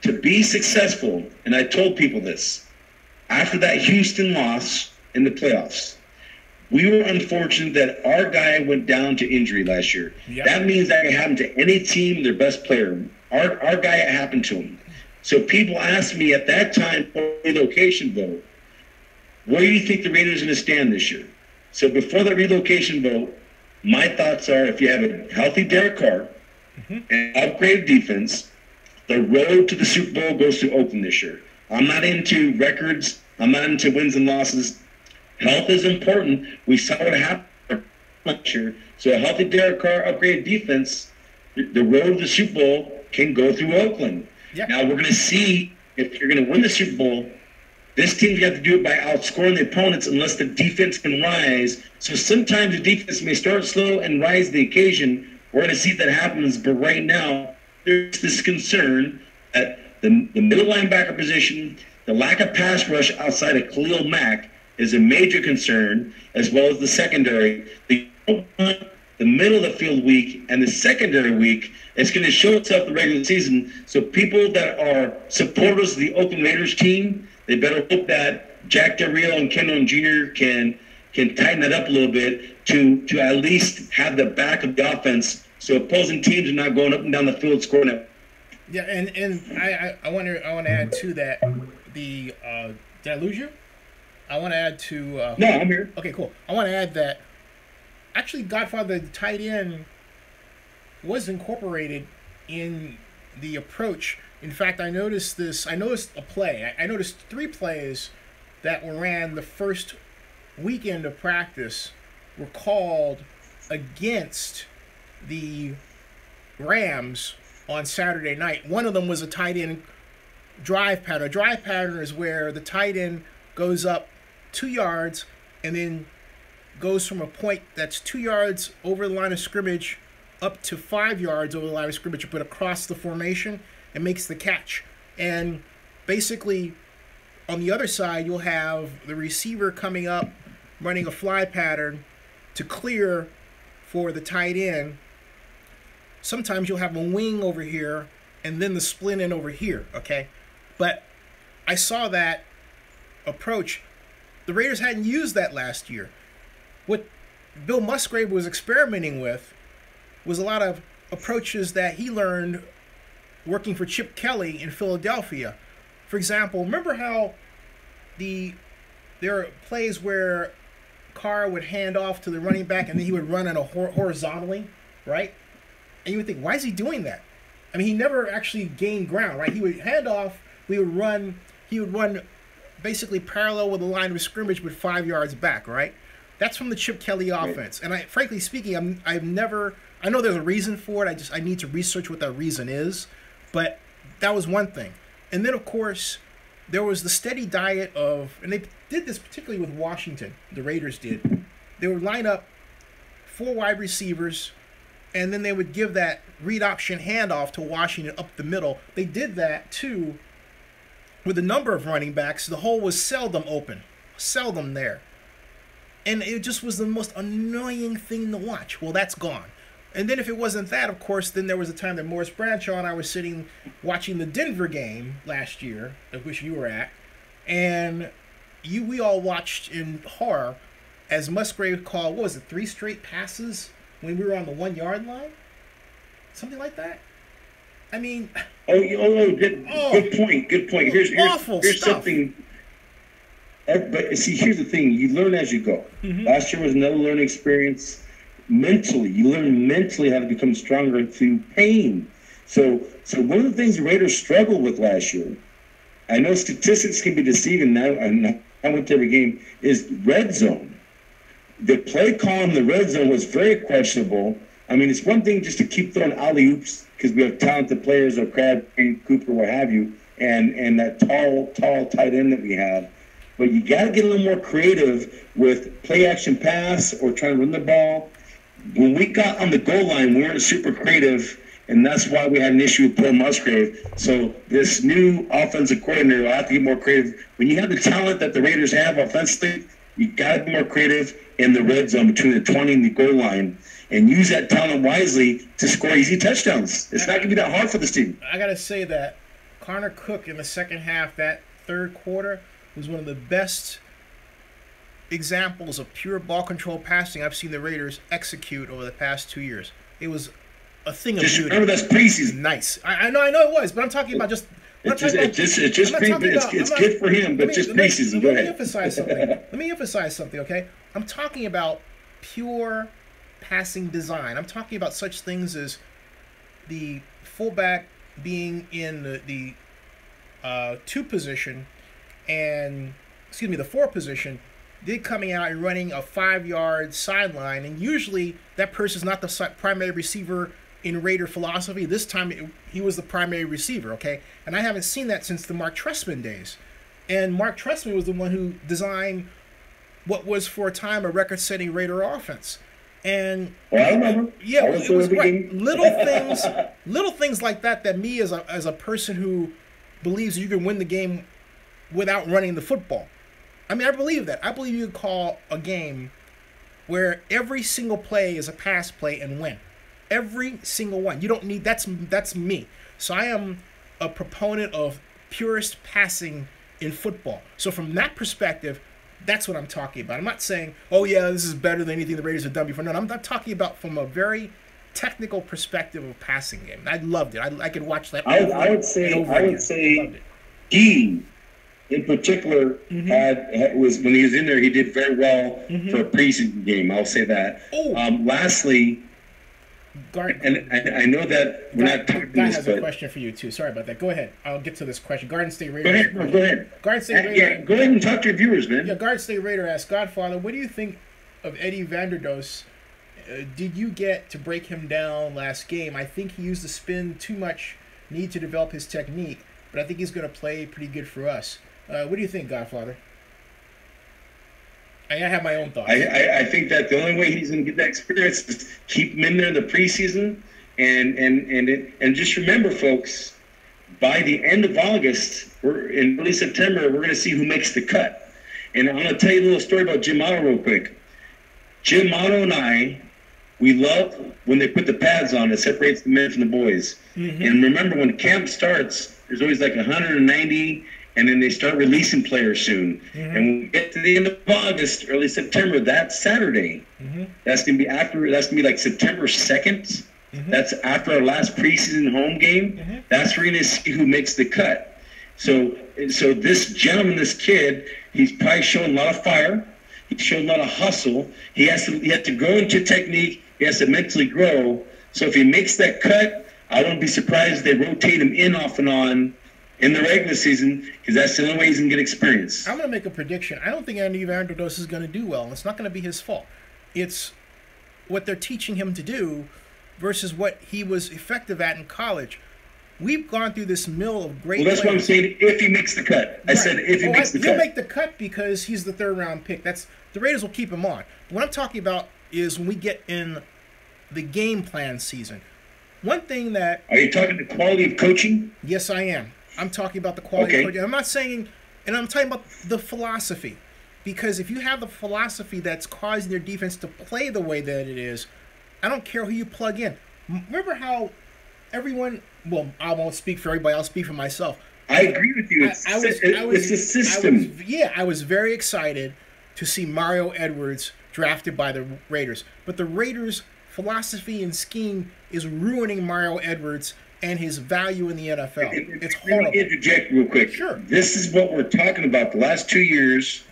To be successful, and I told people this, after that Houston loss in the playoffs, we were unfortunate that our guy went down to injury last year. Yep. That means that can happen to any team, their best player. Our guy, it happened to him. So people asked me at that time for relocation vote, where do you think the Raiders are going to stand this year? So before the relocation vote, my thoughts are if you have a healthy Derek Carr and upgraded defense, the road to the Super Bowl goes to Oakland this year. I'm not into records. I'm not into wins and losses. Health is important. We saw what happened last year. So a healthy Derek Carr, upgraded defense, the road to the Super Bowl can go through Oakland. Yeah. Now we're going to see if you're going to win the Super Bowl. This team's got to do it by outscoring the opponents unless the defense can rise. So sometimes the defense may start slow and rise to the occasion. We're going to see if that happens. But right now, there's this concern that the middle linebacker position, the lack of pass rush outside of Khalil Mack is a major concern, as well as the secondary. The middle of the field weak and the secondary weak, it's going to show itself the regular season. So people that are supporters of the Oakland Raiders team, they better hope that Jack Del Rio and Ken Norton Jr. can tighten that up a little bit to at least have the back of the offense so opposing teams are not going up and down the field scoring it. Yeah, and I want to add to that the did I lose you? I want to add to No, I'm here. okay, cool. I want to add that actually Godfather the tight end was incorporated in the approach. In fact, I noticed this. I noticed a play. I noticed 3 plays that were ran the first weekend of practice were called against the Rams on Saturday night. One of them was a tight end drive pattern. A drive pattern is where the tight end goes up 2 yards and then goes from a point that's 2 yards over the line of scrimmage up to 5 yards over the line of scrimmage, but across the formation and makes the catch. And basically, on the other side, you'll have the receiver coming up, running a fly pattern to clear for the tight end. Sometimes you'll have a wing over here and then the split end over here, okay? But I saw that approach. The Raiders hadn't used that last year. What Bill Musgrave was experimenting with was a lot of approaches that he learned working for Chip Kelly in Philadelphia. For example, remember how there are plays where Carr would hand off to the running back and then he would run in a horizontally, right? And you would think, why is he doing that? I mean, he never actually gained ground, right? He would hand off, he would run basically parallel with the line of scrimmage but 5 yards back, right? That's from the Chip Kelly offense. And frankly speaking, I know there's a reason for it. I need to research what that reason is. But that was one thing. And then, of course, there was the steady diet of, and they did this particularly with Washington, the Raiders did. They would line up 4 wide receivers, and then they would give that read option handoff to Washington up the middle. They did that, too, with a number of running backs. The hole was seldom open, seldom there. And it just was the most annoying thing to watch. Well, that's gone. And then if it wasn't that, of course, then there was a time that Morris Bradshaw and I were sitting watching the Denver game last year, of which you were at, and we all watched in horror as Musgrave called, what was it, 3 straight passes when we were on the 1 yard line? Something like that? I mean... Good point. Here's awful stuff. Something... But see, here's the thing. You learn as you go. Mm-hmm. Last year was another learning experience. Mentally, you learn mentally how to become stronger through pain. So one of the things the Raiders struggled with last year, I know statistics can be deceiving now, and I went to every game, is red zone. The play call in the red zone was very questionable. I mean, it's one thing just to keep throwing alley-oops because we have talented players like Crabtree, Cooper, what have you, and that tall tight end that we have. But you got to get a little more creative with play-action pass or trying to run the ball. When we got on the goal line, we weren't super creative, and that's why we had an issue with Bill Musgrave. So this new offensive coordinator will have to get more creative. When you have the talent that the Raiders have offensively, you got to be more creative in the red zone between the 20 and the goal line and use that talent wisely to score easy touchdowns. It's not going to be that hard for this team. I got to say that Connor Cook in the second half, that third quarter, was one of the best examples of pure ball control passing I've seen the Raiders execute over the past 2 years. It was a thing of beauty. Remember, that's preseason. Nice. I know it was, but I'm talking about just. It's good for him, but just preseason. Go ahead. Let me emphasize something, okay? I'm talking about pure passing design. I'm talking about such things as the fullback being in the 2 position and, the 4 position, they're coming out and running a 5 yard sideline, and usually that person's not the primary receiver in Raider philosophy. This time he was the primary receiver, okay? And I haven't seen that since the Mark Trestman days. And Mark Trestman was the one who designed what was for a time a record-setting Raider offense. And I remember. Yeah, it was great. Little things like that me as a person who believes you can win the game without running the football. I mean, I believe that. I believe you can call a game where every single play is a pass play and win. Every single one. You don't need, that's me. So I am a proponent of purest passing in football. So from that perspective, that's what I'm talking about. I'm not saying, oh yeah, this is better than anything the Raiders have done before. No, I'm not talking about from a very technical perspective of passing game. I loved it. I could watch that. I would say he, in particular, was when he was in there, he did very well for a preseason game. I'll say that. Lastly, and I know that we're not talking Guy this, has but a question for you too. Sorry about that. Go ahead. I'll get to this question. Garden State Raider. Go ahead. Garden State Raider. Yeah, go ahead and talk to your viewers, man. Yeah, Garden State Raider asks, Godfather, what do you think of Eddie Vanderdoes? Did you get to break him down last game? I think he used the spin too much. Need to develop his technique, but I think he's going to play pretty good for us. What do you think, Godfather? I have my own thoughts. I think that the only way he's going to get that experience is keep him in there in the preseason, and just remember, folks, by the end of August, we're in early September, we're going to see who makes the cut. And I'm going to tell you a little story about Jim Otto real quick. Jim Otto and I, we love when they put the pads on. It separates the men from the boys. And remember, when camp starts, there's always like 190. And then they start releasing players soon. And when we get to the end of August, early September, that Saturday, that's gonna be like September 2nd. That's after our last preseason home game. That's where we're gonna see who makes the cut. So this gentleman, this kid, he's probably shown a lot of fire. He's shown a lot of hustle. He has to grow into technique. He has to mentally grow. So if he makes that cut, I wouldn't be surprised if they rotate him in off and on in the regular season, because that's the only way he's going to get experience. I'm going to make a prediction. I don't think Andy Vanderdoes is going to do well, and it's not going to be his fault. It's what they're teaching him to do versus what he was effective at in college. We've gone through this mill of great players. What I'm saying, if he makes the cut. I said if he makes the cut. He'll make the cut because he's the third-round pick. The Raiders will keep him on. But what I'm talking about is when we get in the game plan season. One thing that... Are you talking the quality of coaching? Yes, I am. I'm talking about the quality of coaching. I'm not saying, and I'm talking about the philosophy. Because if you have the philosophy that's causing your defense to play the way that it is, I don't care who you plug in. Remember how everyone, well, I won't speak for everybody, I'll speak for myself. I agree with you. It's a system. I was very excited to see Mario Edwards drafted by the Raiders. But the Raiders' philosophy and scheme is ruining Mario Edwards and his value in the NFL. It's horrible. Let me interject real quick. Sure. This is what we're talking about the last 2 years,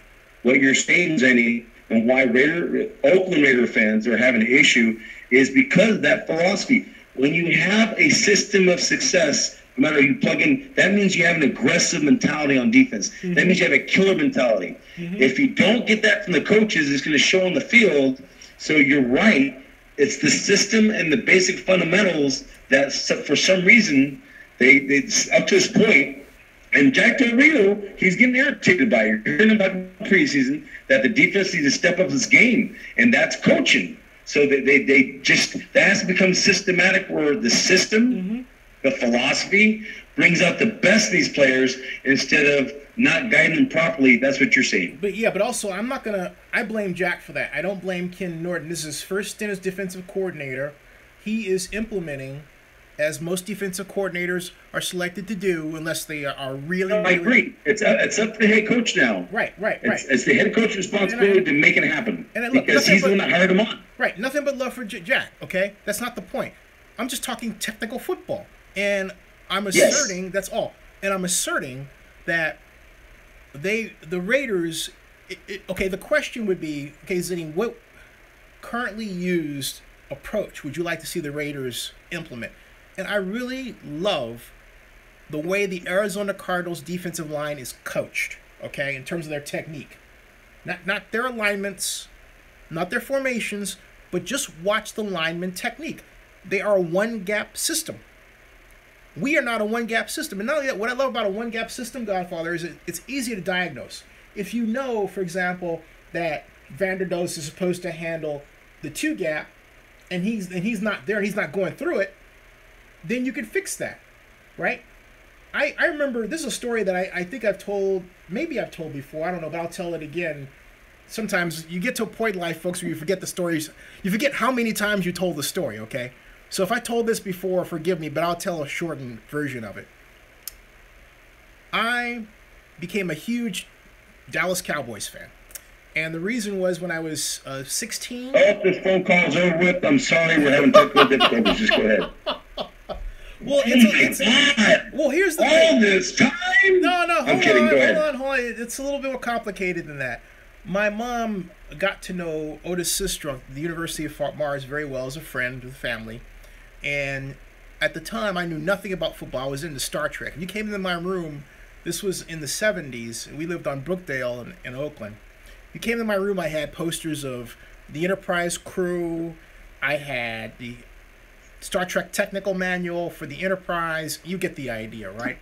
what you're stating, Zenny, and why Oakland Raider fans are having an issue is because of that philosophy. When you have a system of success, no matter who you plug in, that means you have an aggressive mentality on defense. That means you have a killer mentality. If you don't get that from the coaches, it's going to show on the field. So you're right. It's the system and the basic fundamentals that, for some reason, they up to this point, and Jack Del Rio, he's getting irritated by it. You're hearing about preseason that the defense needs to step up its game, and that's coaching. So that has to become systematic, where the system, the philosophy, brings out the best of these players instead of not guiding them properly. That's what you're saying. But also, I blame Jack for that. I don't blame Ken Norton. This is his first stint as defensive coordinator. He is implementing, as most defensive coordinators are selected to do, unless they are really... I agree. It's up to the head coach now. Right. It's the head coach's responsibility to make it happen. Because he's the one that hired him on. Right. Nothing but love for Jack, okay? That's not the point. I'm just talking technical football. And I'm asserting, that's all. And I'm asserting that the Raiders... okay, the question would be, okay, Zinni, what currently used approach would you like to see the Raiders implement? And I really love the way the Arizona Cardinals defensive line is coached, okay, in terms of their technique. Not their alignments, not their formations, but just watch the lineman technique. They are a one-gap system. We are not a one-gap system. And not only that, what I love about a one-gap system, Godfather, is it's easy to diagnose. If you know, for example, that Vanderdoes is supposed to handle the two-gap, and he's not there, and he's not going through it, then you can fix that, right? I remember, this is a story that I think I've told, maybe I've told before, I don't know, but I'll tell it again. Sometimes you get to a point in life, folks, where you forget the stories. You forget how many times you told the story, okay? So if I told this before, forgive me, but I'll tell a shortened version of it. I became a huge Dallas Cowboys fan. And the reason was when I was 16. Oh, this phone call's over with. I'm sorry, we're having technical difficulties. Just go ahead. Well, well, here's the all thing. this time? No, I'm kidding. Go ahead. Hold on. It's a little bit more complicated than that. My mom got to know Otis Sistrunk at the University of Fort Myers very well as a friend of the family. And at the time, I knew nothing about football. I was into Star Trek. And you came into my room. This was in the 70s. And we lived on Brookdale in Oakland. You came into my room, I had posters of the Enterprise crew. I had the Star Trek technical manual for the Enterprise. You get the idea, right?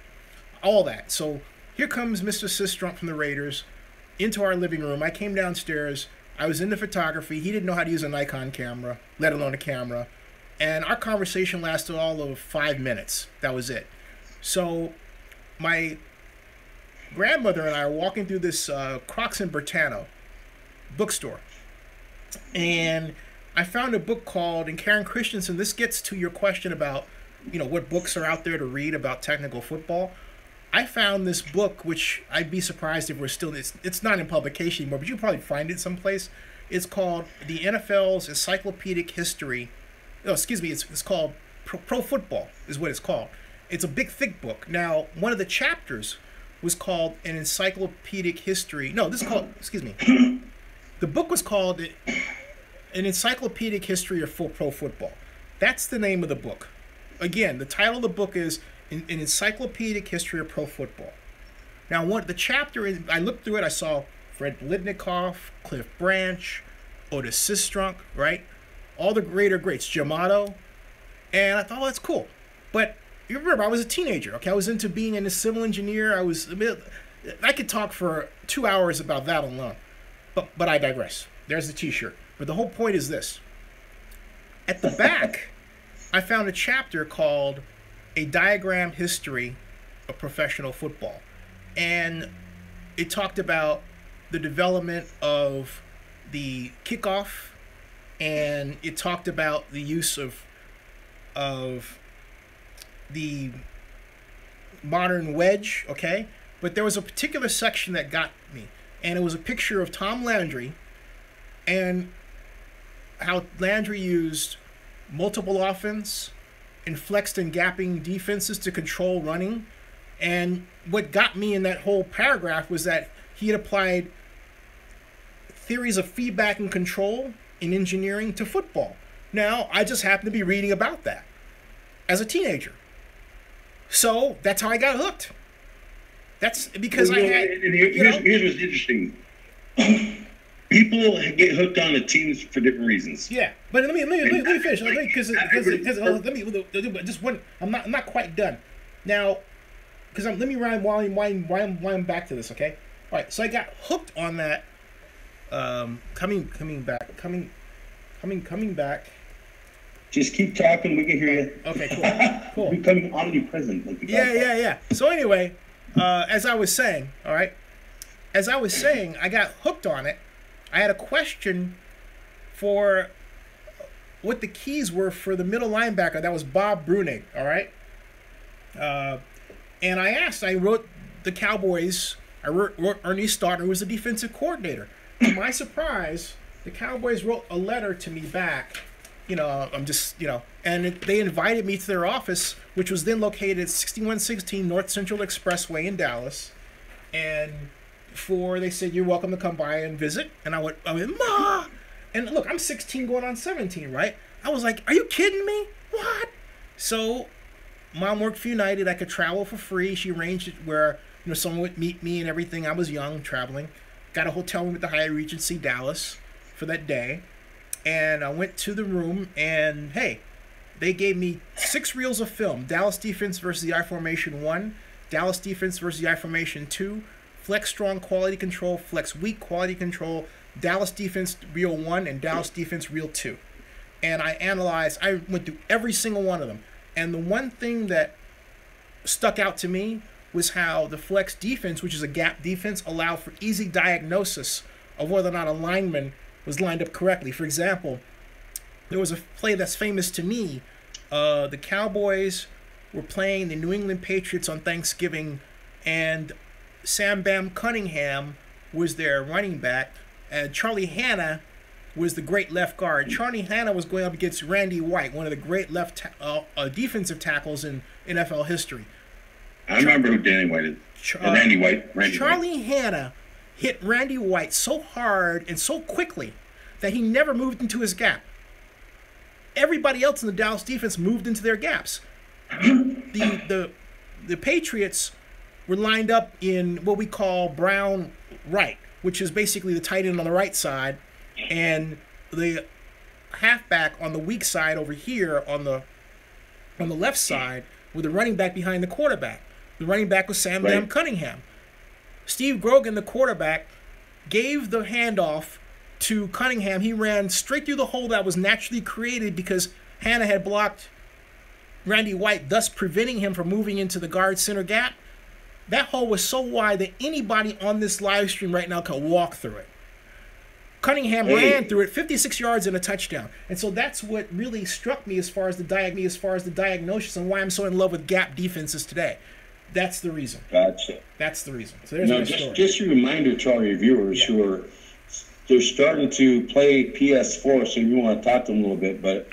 All that. So here comes Mr. Sistrunk from the Raiders into our living room. I came downstairs. I was into photography. He didn't know how to use a Nikon camera, let alone a camera. And our conversation lasted all of 5 minutes. That was it. So my grandmother and I are walking through this Crocs and Bertano bookstore. And I found a book called, and Karen Christensen, this gets to your question about, what books are out there to read about technical football. I found this book, which I'd be surprised if we're still, it's not in publication anymore, but you can probably find it someplace. It's called The NFL's Encyclopedic History. No, excuse me, it's called Pro Football is what it's called. It's a big, thick book. Now, one of the chapters was called An Encyclopedic History. No, this is called, excuse me. The book was called An Encyclopedic History of Pro Football. That's the name of the book. Again, the title of the book is An Encyclopedic History of Pro Football. Now, the chapter, I looked through it, I saw Fred Blidnikoff, Cliff Branch, Otis Sistrunk, right? All the greats, Giamato. And I thought, that's cool. But you remember, I was a teenager, okay? I was into being a civil engineer. I could talk for 2 hours about that alone. But I digress. There's the t-shirt. But the whole point is this. At the back, I found a chapter called A Diagrammed History of Professional Football. And it talked about the development of the kickoff, and it talked about the use of the modern wedge, okay? But there was a particular section that got me, and it was a picture of Tom Landry and how Landry used multiple offense and flexed and gapping defenses to control running. And what got me in that whole paragraph was that he had applied theories of feedback and control in engineering to football. Now, I just happened to be reading about that as a teenager. So that's how I got hooked. That's because I had. Here's what's interesting. People get hooked on the teams for different reasons. Yeah, but let me finish. Just one. I'm not quite done. Now, because let me wind back to this. Okay. All right. So I got hooked on that. Coming back. Just keep talking. We can hear you. Okay. Cool. Becoming omnipresent. Like yeah. So anyway, as I was saying, all right. As I was saying, I got hooked on it. I had a question for what the keys were for the middle linebacker. That was Bob Brunig, all right? And I wrote the Cowboys. I wrote Ernie Staudter, who was the defensive coordinator. To my surprise, the Cowboys wrote a letter to me back. And they invited me to their office, which was then located at 6116 North Central Expressway in Dallas. And they said, you're welcome to come by and visit. And I went, Ma! And look, I'm 16 going on 17, right? I was like, are you kidding me? What? So Mom worked for United. I could travel for free. She arranged it where, someone would meet me and everything. I was young, traveling. Got a hotel room at the Hyatt Regency Dallas for that day. And I went to the room, and hey, they gave me 6 reels of film. Dallas defense versus the I formation 1, Dallas defense versus the I formation 2, flex strong quality control, flex weak quality control, Dallas defense reel 1, and Dallas defense reel 2. And I went through every single one of them. And the one thing that stuck out to me was how the flex defense, which is a gap defense, allowed for easy diagnosis of whether or not a lineman was lined up correctly. For example, there was a play that's famous to me. The Cowboys were playing the New England Patriots on Thanksgiving, and Sam Bam Cunningham was their running back, Charlie Hanna was the great left guard. Charlie Hanna was going up against Randy White, one of the great defensive tackles in NFL history. I remember who Danny White is. Randy White. Charlie Hanna hit Randy White so hard and so quickly that he never moved into his gap. Everybody else in the Dallas defense moved into their gaps. The Patriots were lined up in what we call brown right, which is basically the tight end on the right side, and the halfback on the weak side over here on the left side with the running back behind the quarterback. The running back was Sam Bam Cunningham. Steve Grogan, the quarterback, gave the handoff to Cunningham. He ran straight through the hole that was naturally created because Hanna had blocked Randy White, thus preventing him from moving into the guard center gap. That hole was so wide that anybody on this live stream right now can walk through it. Cunningham ran through it 56 yards and a touchdown. And so that's what really struck me as far as the diagnosis and why I'm so in love with gap defenses today. That's the reason. Gotcha. That's the reason. So there's my story. Just a reminder to all your viewers who they're starting to play PS4, so you want to talk to them a little bit. But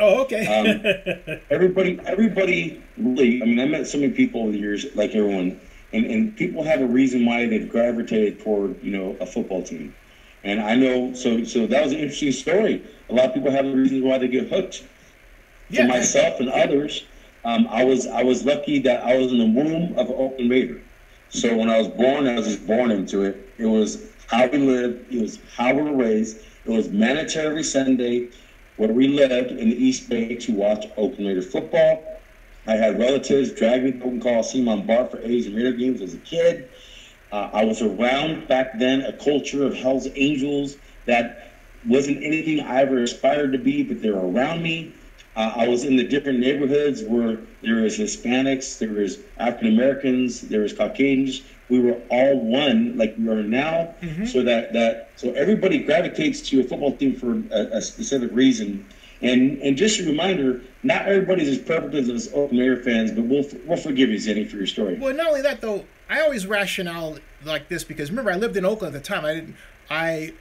everybody really, I mean, I met so many people over the years, like everyone, and people have a reason why they've gravitated toward, a football team. And I know, so that was an interesting story. A lot of people have reasons why they get hooked. For myself and others, I was lucky that I was in the womb of an Oakland Raider. So when I was born, I was just born into it. It was how we lived. It was how we were raised. It was mandatory every Sunday where we lived in the East Bay to watch Oakland Raider football. I had relatives drag me to Oakland Coliseum on bar for A's and Raider games as a kid. I was around back then a culture of Hell's Angels that wasn't anything I ever aspired to be, but they were around me. I was in the different neighborhoods where there was Hispanics, there was African Americans, there was Caucasians. We were all one, like we are now. So everybody gravitates to a football team for a specific reason. And just a reminder, not everybody's as perfect as us Oakland Raider fans, but we'll forgive you, Zenny, for your story. Well, not only that though, I always rationale like this because remember I lived in Oakland at the time. I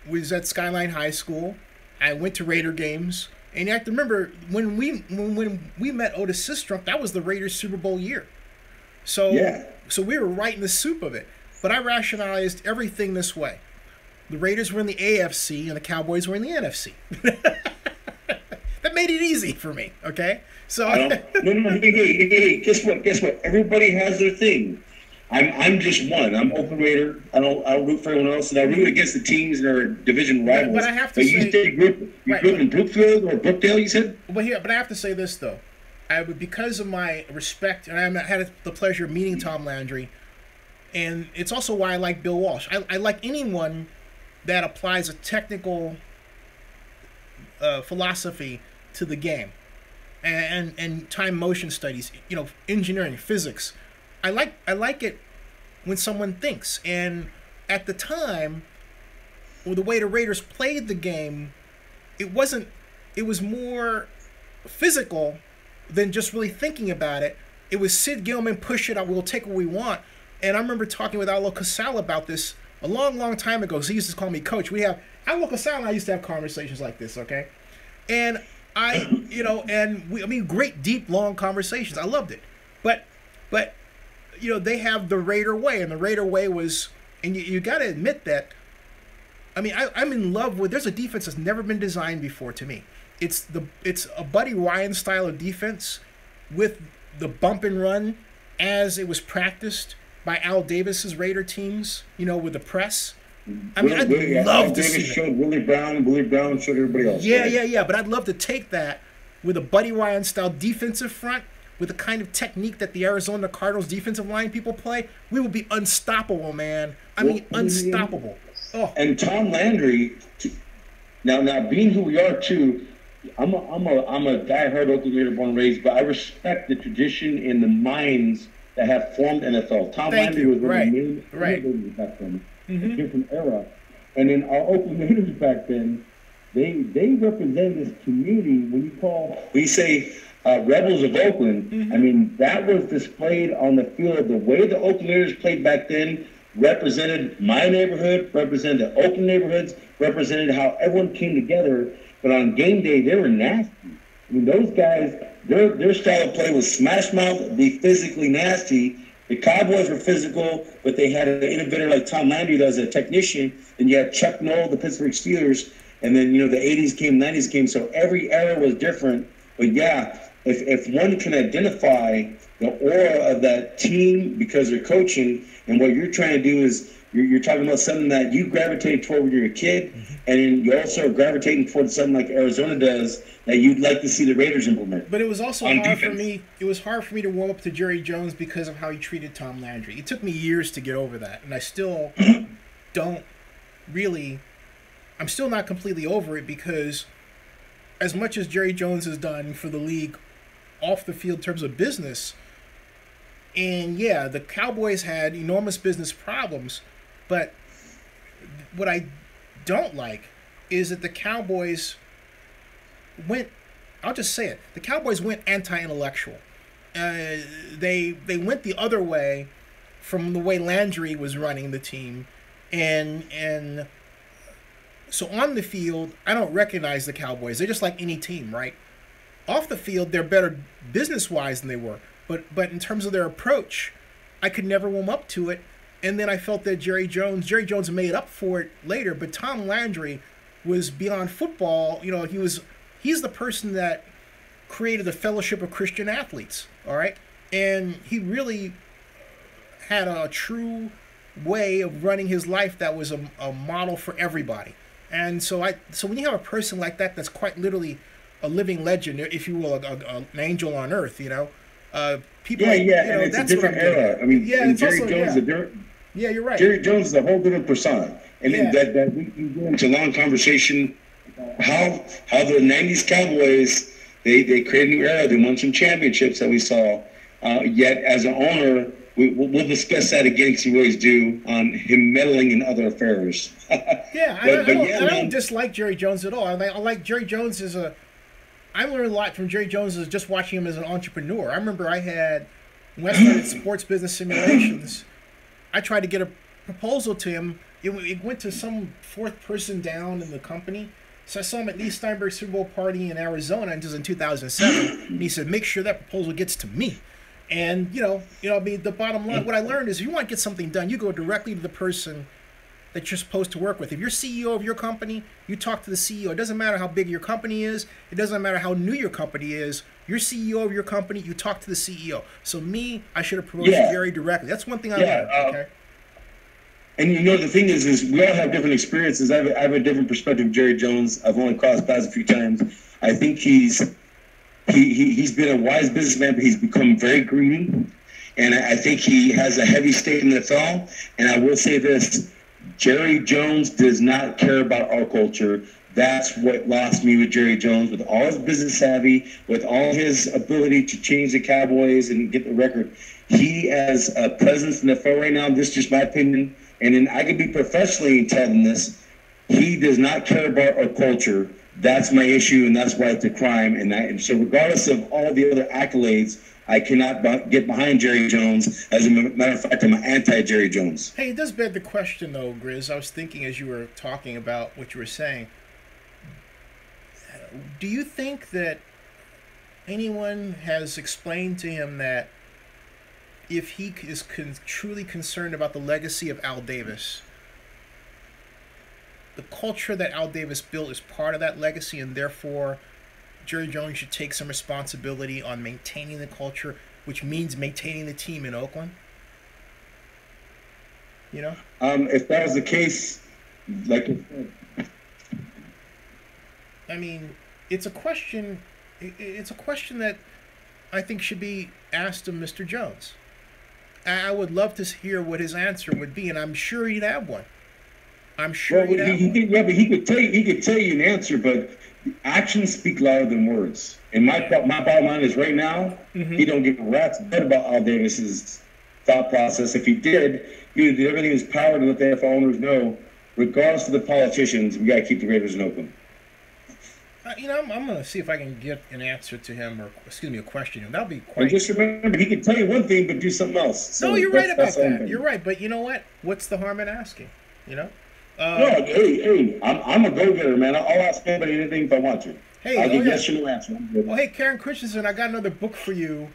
was at Skyline High School. I went to Raider games. And you have to remember, when we met Otis Sistrunk, that was the Raiders' Super Bowl year. So we were right in the soup of it. But I rationalized everything this way. The Raiders were in the AFC, and the Cowboys were in the NFC. That made it easy for me, okay? So hey, guess what? Everybody has their thing. I'm just one. I'm Oakland Raider. I don't root for anyone else, and I root against the teams that are division rivals. But I have to say, you grew up in Brookfield or Brookdale, you said? But I have to say this though, because of my respect, and I had the pleasure of meeting Tom Landry, and it's also why I like Bill Walsh. I like anyone that applies a technical philosophy to the game, and time motion studies, engineering, physics. I like it when someone thinks. And at the time, the way the Raiders played the game, it was more physical than just really thinking about it. It was Sid Gilman, push it, we'll take what we want. And I remember talking with Allo Casal about this a long, long time ago. So he used to call me coach. Allo Casal and I used to have conversations like this, okay? And great, deep, long conversations. I loved it. But they have the Raider way, and the Raider way was, and you got to admit that. I mean, I'm in love with. There's a defense that's never been designed before to me. It's a Buddy Ryan style of defense with the bump and run as it was practiced by Al Davis's Raider teams. with the press. I mean, I'd love to see that. Showed Willie Brown showed everybody else. Yeah. But I'd love to take that with a Buddy Ryan style defensive front, with the kind of technique that the Arizona Cardinals defensive line people play. We will be unstoppable, man. I mean, unstoppable. Oh. And Tom Landry, now being who we are too, I'm a diehard Oakland Raider born and raised, but I respect the tradition and the minds that have formed NFL. Tom Landry was one of the main back then. A different era. And then our Oakland Raiders back then, they represent this community. We say Rebels of Oakland. I mean, that was displayed on the field. The way the Oakland Raiders played back then represented my neighborhood, represented the Oakland neighborhoods, represented how everyone came together. But on game day, they were nasty. I mean, those guys, their style of play was smash mouth, be physically nasty. The Cowboys were physical, but they had an innovator like Tom Landry that was a technician. And you had Chuck Noll, the Pittsburgh Steelers. And then, you know, the 80s came, 90s came. So every era was different. But yeah, if one can identify the aura of that team because they're coaching, and what you're trying to do is you're talking about something that you gravitated toward when you were a kid, and then you also are gravitating towards something like Arizona does that you'd like to see the Raiders implement. But it was also hard for me. It was hard for me to warm up to Jerry Jones because of how he treated Tom Landry. It took me years to get over that, and I still don't really. I'm still not completely over it because, as much as Jerry Jones has done for the league off the field in terms of business, and yeah, the Cowboys had enormous business problems, but what I don't like is that the Cowboys went, I'll just say it, the Cowboys went anti-intellectual. They went the other way from the way Landry was running the team, and so on the field, I don't recognize the Cowboys. They're just like any team, right? Off the field, they're better business-wise than they were. But in terms of their approach, I could never warm up to it. And then I felt that Jerry Jones made up for it later. But Tom Landry was beyond football. You know, he's the person that created the Fellowship of Christian Athletes, all right? And he really had a true way of running his life that was a model for everybody. And so when you have a person like that that's quite literally a living legend, if you will, an angel on earth, you know, people. And it's a different era. I mean, Jerry Jones, yeah, you're right. Jerry Jones is a whole different persona, and that we can go into a long conversation. How the '90s Cowboys they created a new era. They won some championships that we saw. Yet as an owner, we'll discuss that again because we always do on him meddling in other affairs. I don't dislike Jerry Jones at all. I like Jerry Jones as a. I learned a lot from Jerry Jones as just watching him as an entrepreneur. I remember when I started Sports Business Simulations, I tried to get a proposal to him. It went to some fourth person down in the company. So I saw him at Lee Steinberg's Super Bowl party in Arizona, and this was in 2007. And he said, "Make sure that proposal gets to me." And I mean, the bottom line, what I learned is, if you want to get something done, you go directly to the person that you're supposed to work with. If you're CEO of your company, you talk to the CEO. It doesn't matter how big your company is. It doesn't matter how new your company is. You're CEO of your company, you talk to the CEO. So I should have promoted Jerry directly. That's one thing I learned. Okay. And the thing is we all have different experiences. I have a different perspective of Jerry Jones. I've only crossed paths a few times. I think he's been a wise businessman, but he's become very greedy. And I think he has a heavy stake in the NFL. And I will say this, Jerry Jones does not care about our culture. That's what lost me with Jerry Jones, with all his business savvy, with all his ability to change the Cowboys and get the record. He has a presence in the NFL right now. This is just my opinion. And then I could be professionally telling this. He does not care about our culture. That's my issue, and that's why it's a crime. And so regardless of all the other accolades, I cannot get behind Jerry Jones. As a matter of fact, I'm anti-Jerry Jones. Hey, it does beg the question, though, Griz. I was thinking as you were talking about what you were saying. Do you think that anyone has explained to him that if he is truly concerned about the legacy of Al Davis, the culture that Al Davis built is part of that legacy, and therefore Jerry Jones should take some responsibility on maintaining the culture, which means maintaining the team in Oakland? If that was the case, I mean, it's a question that I think should be asked of Mr. Jones. I would love to hear what his answer would be, and I'm sure he'd have one. I'm sure he'd have one. Yeah, but he could tell you an answer, but actions speak louder than words. And my bottom line is right now, he don't give a rat's butt about Al Davis's thought process. If he did, he would do everything in his power to let the NFL owners know, regardless of the politicians, we got to keep the Raiders in Oakland. I'm going to see if I can get an answer to him, or excuse me, a question. That'll be And quite. just remember, he can tell you one thing, but do something else. So No, you're right about that's all I'm that. saying. You're right, but you know what? What's the harm in asking? You know. No, hey, I'm a go-getter, man. I'll ask anybody anything if I want to. Hey, I'll oh, give yeah. yes or no answer. I'm good. Well, hey, Karen Christensen, I got another book for you.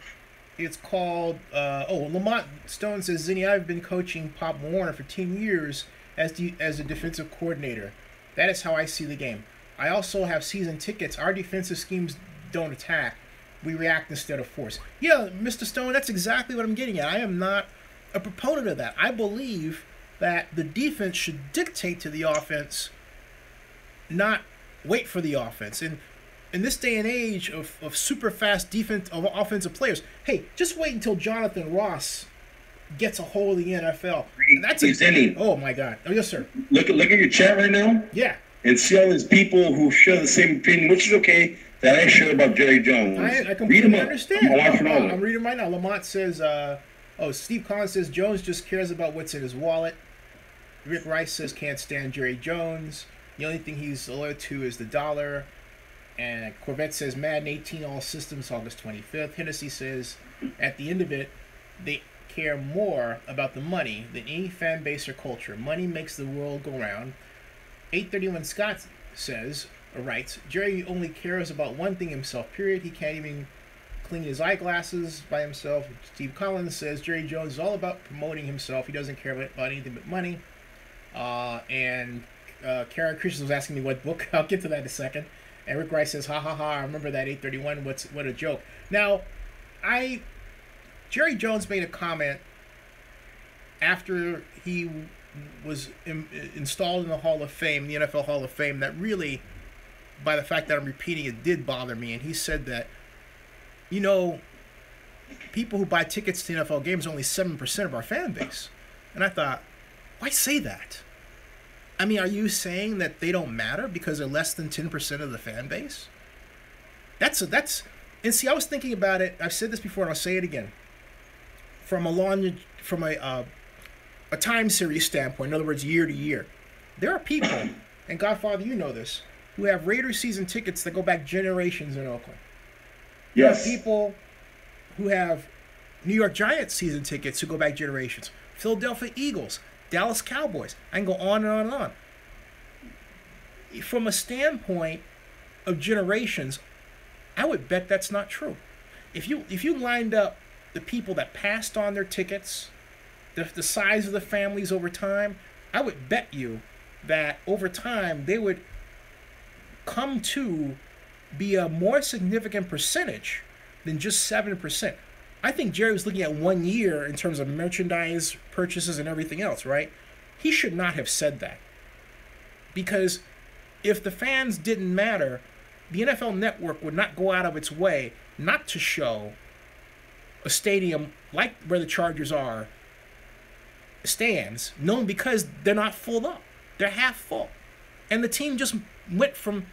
It's called, Lamont Stone says, Zinni, I've been coaching Pop Warner for 10 years as a defensive coordinator. That is how I see the game. I also have season tickets. Our defensive schemes don't attack. We react instead of force. Yeah, Mr. Stone, that's exactly what I'm getting at. I am not a proponent of that. I believe that the defense should dictate to the offense, not wait for the offense. And in this day and age of super fast offensive players, hey, just wait until Jonathan Ross gets a hold of the NFL. And that's oh my God. Oh yes, sir. Look at your chat right now. Yeah. And see all these people who share the same opinion, which is okay, that I share about Jerry Jones. I completely understand. I'm reading right now. Lamont says, Steve Collins says Jones just cares about what's in his wallet. Rick Rice says can't stand Jerry Jones. The only thing he's loyal to is the dollar. And Corvette says Madden 18 all systems August 25th. Hennessy says at the end of it, they care more about the money than any fan base or culture. Money makes the world go round. 831 Scott says, or writes, Jerry only cares about one thing himself, period. He can't even clean his eyeglasses by himself. Steve Collins says Jerry Jones is all about promoting himself. He doesn't care about anything but money. And Karen Christian was asking me what book. I'll get to that in a second. And Rick Rice says, ha ha ha, I remember that 831. What a joke. Now, Jerry Jones made a comment after he was installed in the Hall of Fame, the NFL Hall of Fame, that really, by the fact that I'm repeating it, did bother me. And he said that, people who buy tickets to NFL games are only 7% of our fan base. And I thought, why say that? I mean, are you saying that they don't matter because they're less than 10% of the fan base? And see, I was thinking about it. I've said this before, and I'll say it again. From a time series standpoint, in other words, year to year, there are people, and Godfather, you know this, who have Raiders season tickets that go back generations in Oakland. Yes. There are people who have New York Giants season tickets who go back generations. Philadelphia Eagles, Dallas Cowboys. I can go on and on and on. From a standpoint of generations, I would bet that's not true. If you lined up the people that passed on their tickets, the size of the families over time, I would bet you that over time they would come to be a more significant percentage than just 7%. I think Jerry was looking at 1 year in terms of merchandise purchases and everything else, right? He should not have said that. Because if the fans didn't matter, the NFL Network would not go out of its way not to show a stadium like where the Chargers are stands, known because they're not full up. They're half full. And the team just went from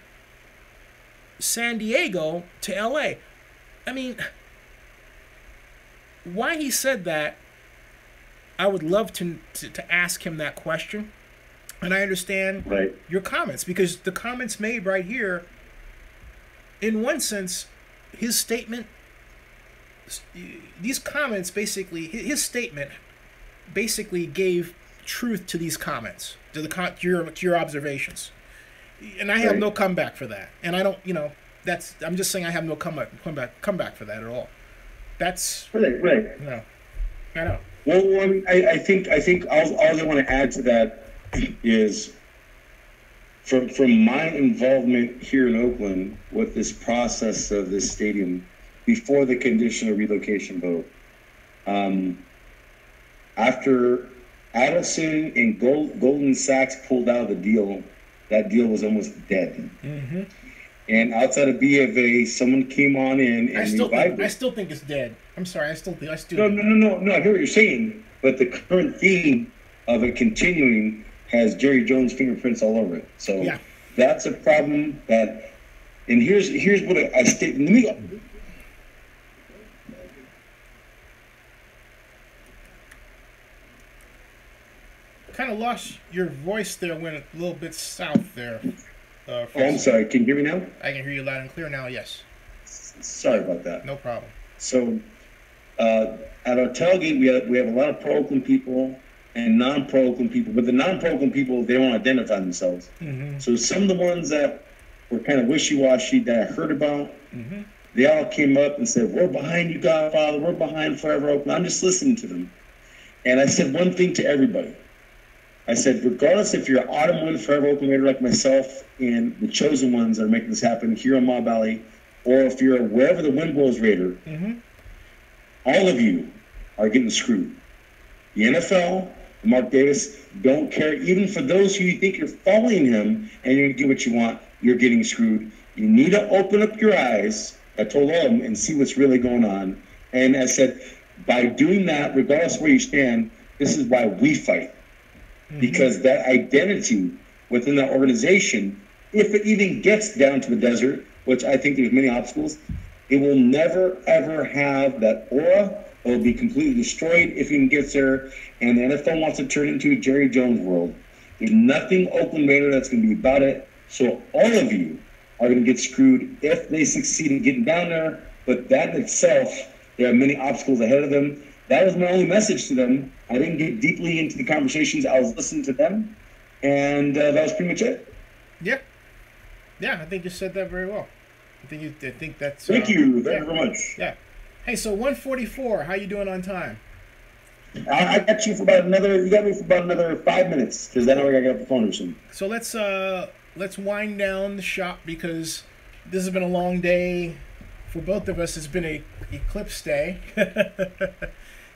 San Diego to LA. I mean, why he said that, I would love to ask him that question. And I understand your comments, because the comments made right here, in one sense, his statement, these comments basically, his statement basically gave truth to these comments, to your observations. And I have no comeback for that. And I don't, I'm just saying I have no comeback for that at all. That's right. No, I know. Well, I mean, I think all I want to add to that is from my involvement here in Oakland with this process of this stadium before the conditional relocation vote. After Addison and Goldman Sachs pulled out of the deal, that deal was almost dead. Mm-hmm. And outside of B of A, someone came on in and revived it. I still think it's dead. I'm sorry. No, I hear what you're saying, but the current theme of it continuing has Jerry Jones' fingerprints all over it. So that's a problem. And here's what I state. Let me go. Kind of lost your voice there, went a little bit south there. Oh, I'm sorry. Can you hear me now? I can hear you loud and clear now. Yes. Sorry about that. No problem. So, at our tailgate, we have a lot of pro-Oakland people and non-pro-Oakland people. But the non-pro-Oakland people, they don't identify themselves. Mm-hmm. So some of the ones that were kind of wishy-washy that I heard about, Mm-hmm. they all came up and said, "We're behind you, Godfather. We're behind Forever Oakland." I'm just listening to them. And I said one thing to everybody. I said, regardless if you're an autumn wind Forever Oakland Raider like myself and the chosen ones that are making this happen here in Maw Valley, or if you're a wherever the wind blows Raider, Mm-hmm. all of you are getting screwed. The NFL, Mark Davis, don't care. Even for those who you think you're following him and you're going to get what you want, you're getting screwed. You need to open up your eyes, I told all of them, and see what's really going on. And I said, by doing that, regardless of where you stand, this is why we fight. Mm-hmm. Because that identity within that organization, if it even gets down to the desert, which I think there's many obstacles, it will never, ever have that aura. It will be completely destroyed if it even gets there. And the NFL wants to turn into a Jerry Jones world. There's nothing Oakland Raider that's going to be about it. So all of you are going to get screwed if they succeed in getting down there. But that in itself, there are many obstacles ahead of them. That was my only message to them. I didn't get deeply into the conversations. I was listening to them. And that was pretty much it. Yeah. Yeah, I think you said that very well. I think that's... Thank you very much. Yeah. Hey, so 1:44, how you doing on time? I got you for about another... You got me for about another 5 minutes, because then I got to get off the phone or something. So let's wind down the shop, because this has been a long day. For both of us, it's been a eclipse day.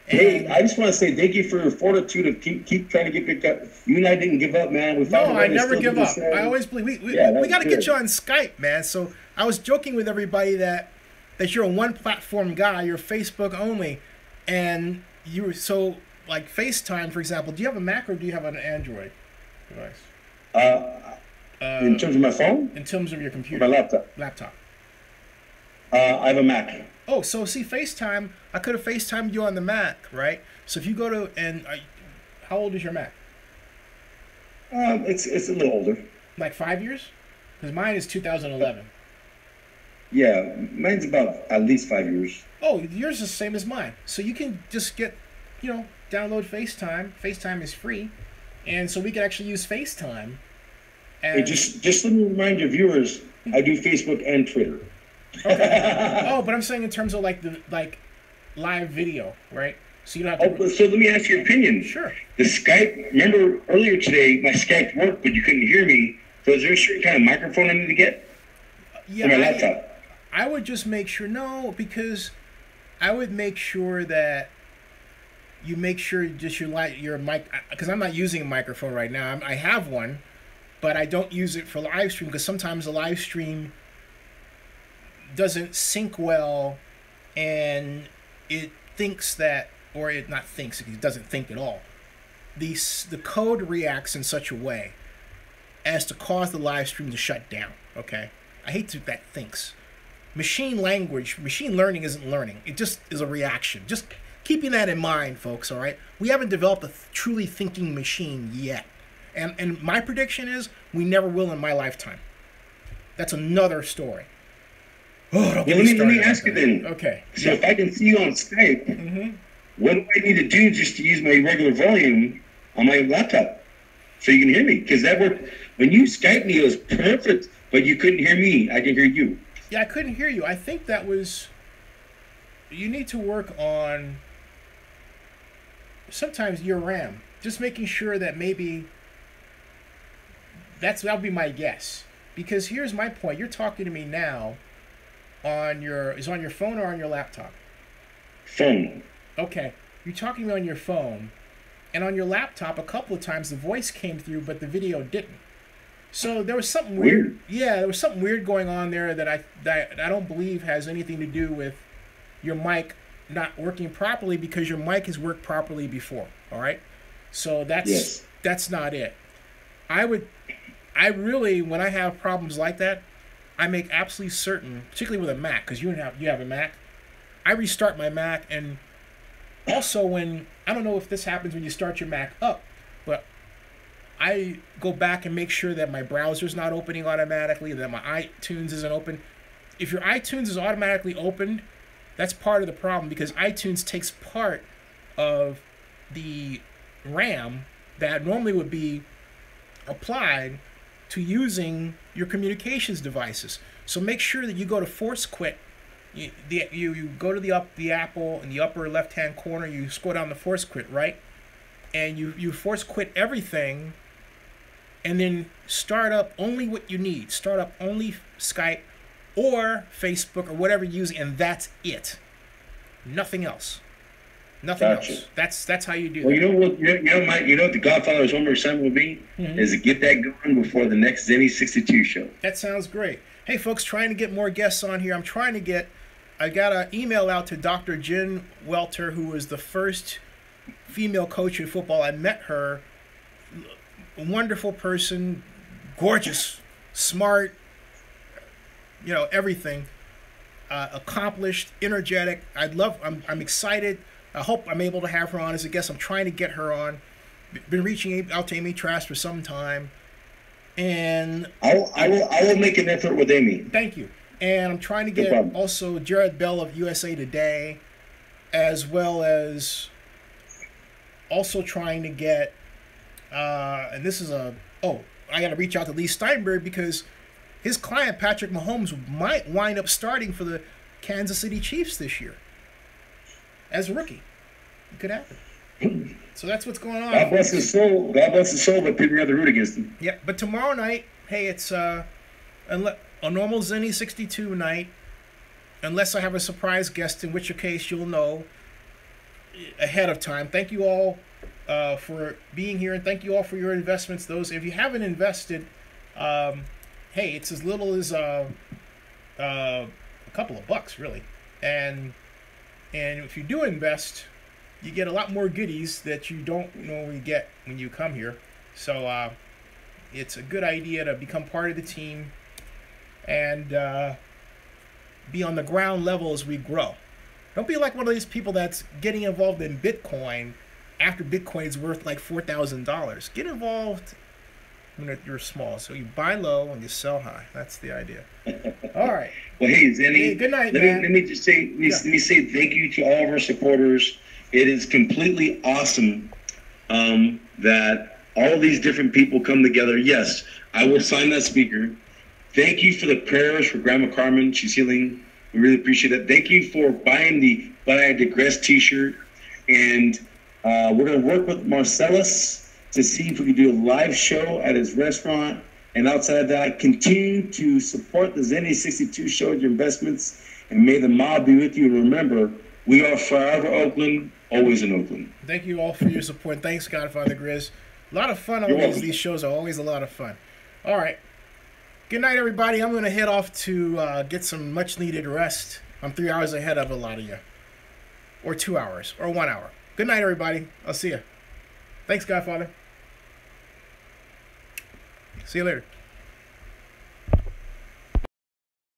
Hey, I just want to say thank you for your fortitude of keep trying to get picked up. You and I didn't give up, man. We found I never give up. I always believe we got to get you on Skype, man. So I was joking with everybody that you're a one platform guy. You're Facebook only, and you so like FaceTime, for example. Do you have a Mac or do you have an Android device? In terms of my phone? In terms of your computer? My laptop. Laptop. I have a Mac. Oh, so see, FaceTime, I could have FaceTimed you on the Mac, right? So if you go to, how old is your Mac? It's a little older. Like 5 years? Because mine is 2011. Yeah, mine's about at least 5 years. Oh, yours is the same as mine. So you can just get, download FaceTime. FaceTime is free. And so we can actually use FaceTime. And hey, just let me remind your viewers, I do Facebook and Twitter. Okay. Oh, but I'm saying in terms of like live video, right? So you don't have to... So let me ask your opinion. Sure. The Skype, remember earlier today, my Skype worked, but you couldn't hear me. So is there a certain kind of microphone I need to get? Yeah, for my laptop? I would just make sure, because I would make sure that you make sure just your mic, because I'm not using a microphone right now. I have one, but I don't use it for live stream because sometimes the live stream doesn't sync well, and it thinks that, or it not thinks, it doesn't think at all. The code reacts in such a way as to cause the live stream to shut down. Okay, I hate that thinks. Machine learning isn't learning. It just is a reaction. Just keeping that in mind, folks. All right, we haven't developed a truly thinking machine yet, and my prediction is we never will in my lifetime. That's another story. Oh, let me ask you then. Okay. So if I can see you on Skype, mm-hmm. What do I need to do just to use my regular volume on my laptop so you can hear me? Because that worked. When you Skyped me, it was perfect, but you couldn't hear me. I can hear you. Yeah, I couldn't hear you. I think that was... You need to work on sometimes your RAM. Just making sure that maybe... That'll be my guess. Because here's my point. You're talking to me now... Is on your phone or on your laptop? Phone. Okay. You're talking to me on your phone, and on your laptop a couple of times the voice came through, but the video didn't. So there was something weird. Yeah, there was something weird going on there that I don't believe has anything to do with your mic not working properly, because your mic has worked properly before. All right. So that's not it. I really, when I have problems like that, I make absolutely certain, particularly with a Mac, because you have a Mac, I restart my Mac. And also I don't know if this happens when you start your Mac up, but I go back and make sure that my browser's not opening automatically, that my iTunes isn't open. If your iTunes is automatically opened, that's part of the problem, because iTunes takes part of the RAM that normally would be applied to using your communications devices. So make sure that you go to force quit. You go to the Apple in the upper left hand corner, you scroll down to force quit, right? And you force quit everything, and then start up only what you need. Start up only Skype or Facebook or whatever you're using, and that's it. Nothing else. Nothing else. That's how you do well, that. You know what the Godfather's homework assignment would be? Is to get that going before the next Zenny 62 show. That sounds great. Hey, folks, trying to get more guests on here. I got an email out to Dr. Jen Welter, who was the first female coach in football. I met her. A wonderful person, gorgeous, smart, everything. Accomplished, energetic. I'm excited. I hope I'm able to have her on as a guest. I'm trying to get her on. Been reaching out to Amy Trask for some time, and I will make an effort with Amy. Thank you. And I'm trying to get also Jared Bell of USA Today, as well as also trying to get and this is I got to reach out to Lee Steinberg, because his client Patrick Mahomes might wind up starting for the Kansas City Chiefs this year as a rookie. It could happen. So that's what's going on. God bless his soul. God bless his soul, but people have to root against him. Yeah, but tomorrow night, hey, it's a normal Zenny 62 night, unless I have a surprise guest, in which case you'll know ahead of time. Thank you all for being here, and thank you all for your investments. Those, if you haven't invested, hey, it's as little as a couple of bucks, really, and if you do invest, you get a lot more goodies that you don't normally get when you come here. So it's a good idea to become part of the team and be on the ground level as we grow. Don't be like one of these people that's getting involved in Bitcoin after Bitcoin is worth like $4,000. Get involved when you're small. So you buy low and you sell high. That's the idea. All right. Well, hey, Zenny. Hey, good night, let me just say, let me say thank you to all of our supporters. It is completely awesome that all these different people come together. Yes, I will sign that speaker. Thank you for the prayers for Grandma Carmen. She's healing. We really appreciate it. Thank you for buying the But I Digress t-shirt. And we're going to work with Marcellus to see if we can do a live show at his restaurant. And outside of that, continue to support the Zenny 62 show with your investments. And may the mob be with you. And remember, we are forever Oakland, always in Oakland. Thank you all for your support. Thanks, Godfather Griz. A lot of fun. These shows are always a lot of fun. All right. Good night, everybody. I'm going to head off to get some much-needed rest. I'm 3 hours ahead of a lot of you. Or 2 hours. Or 1 hour. Good night, everybody. I'll see you. Thanks, Godfather. See you later.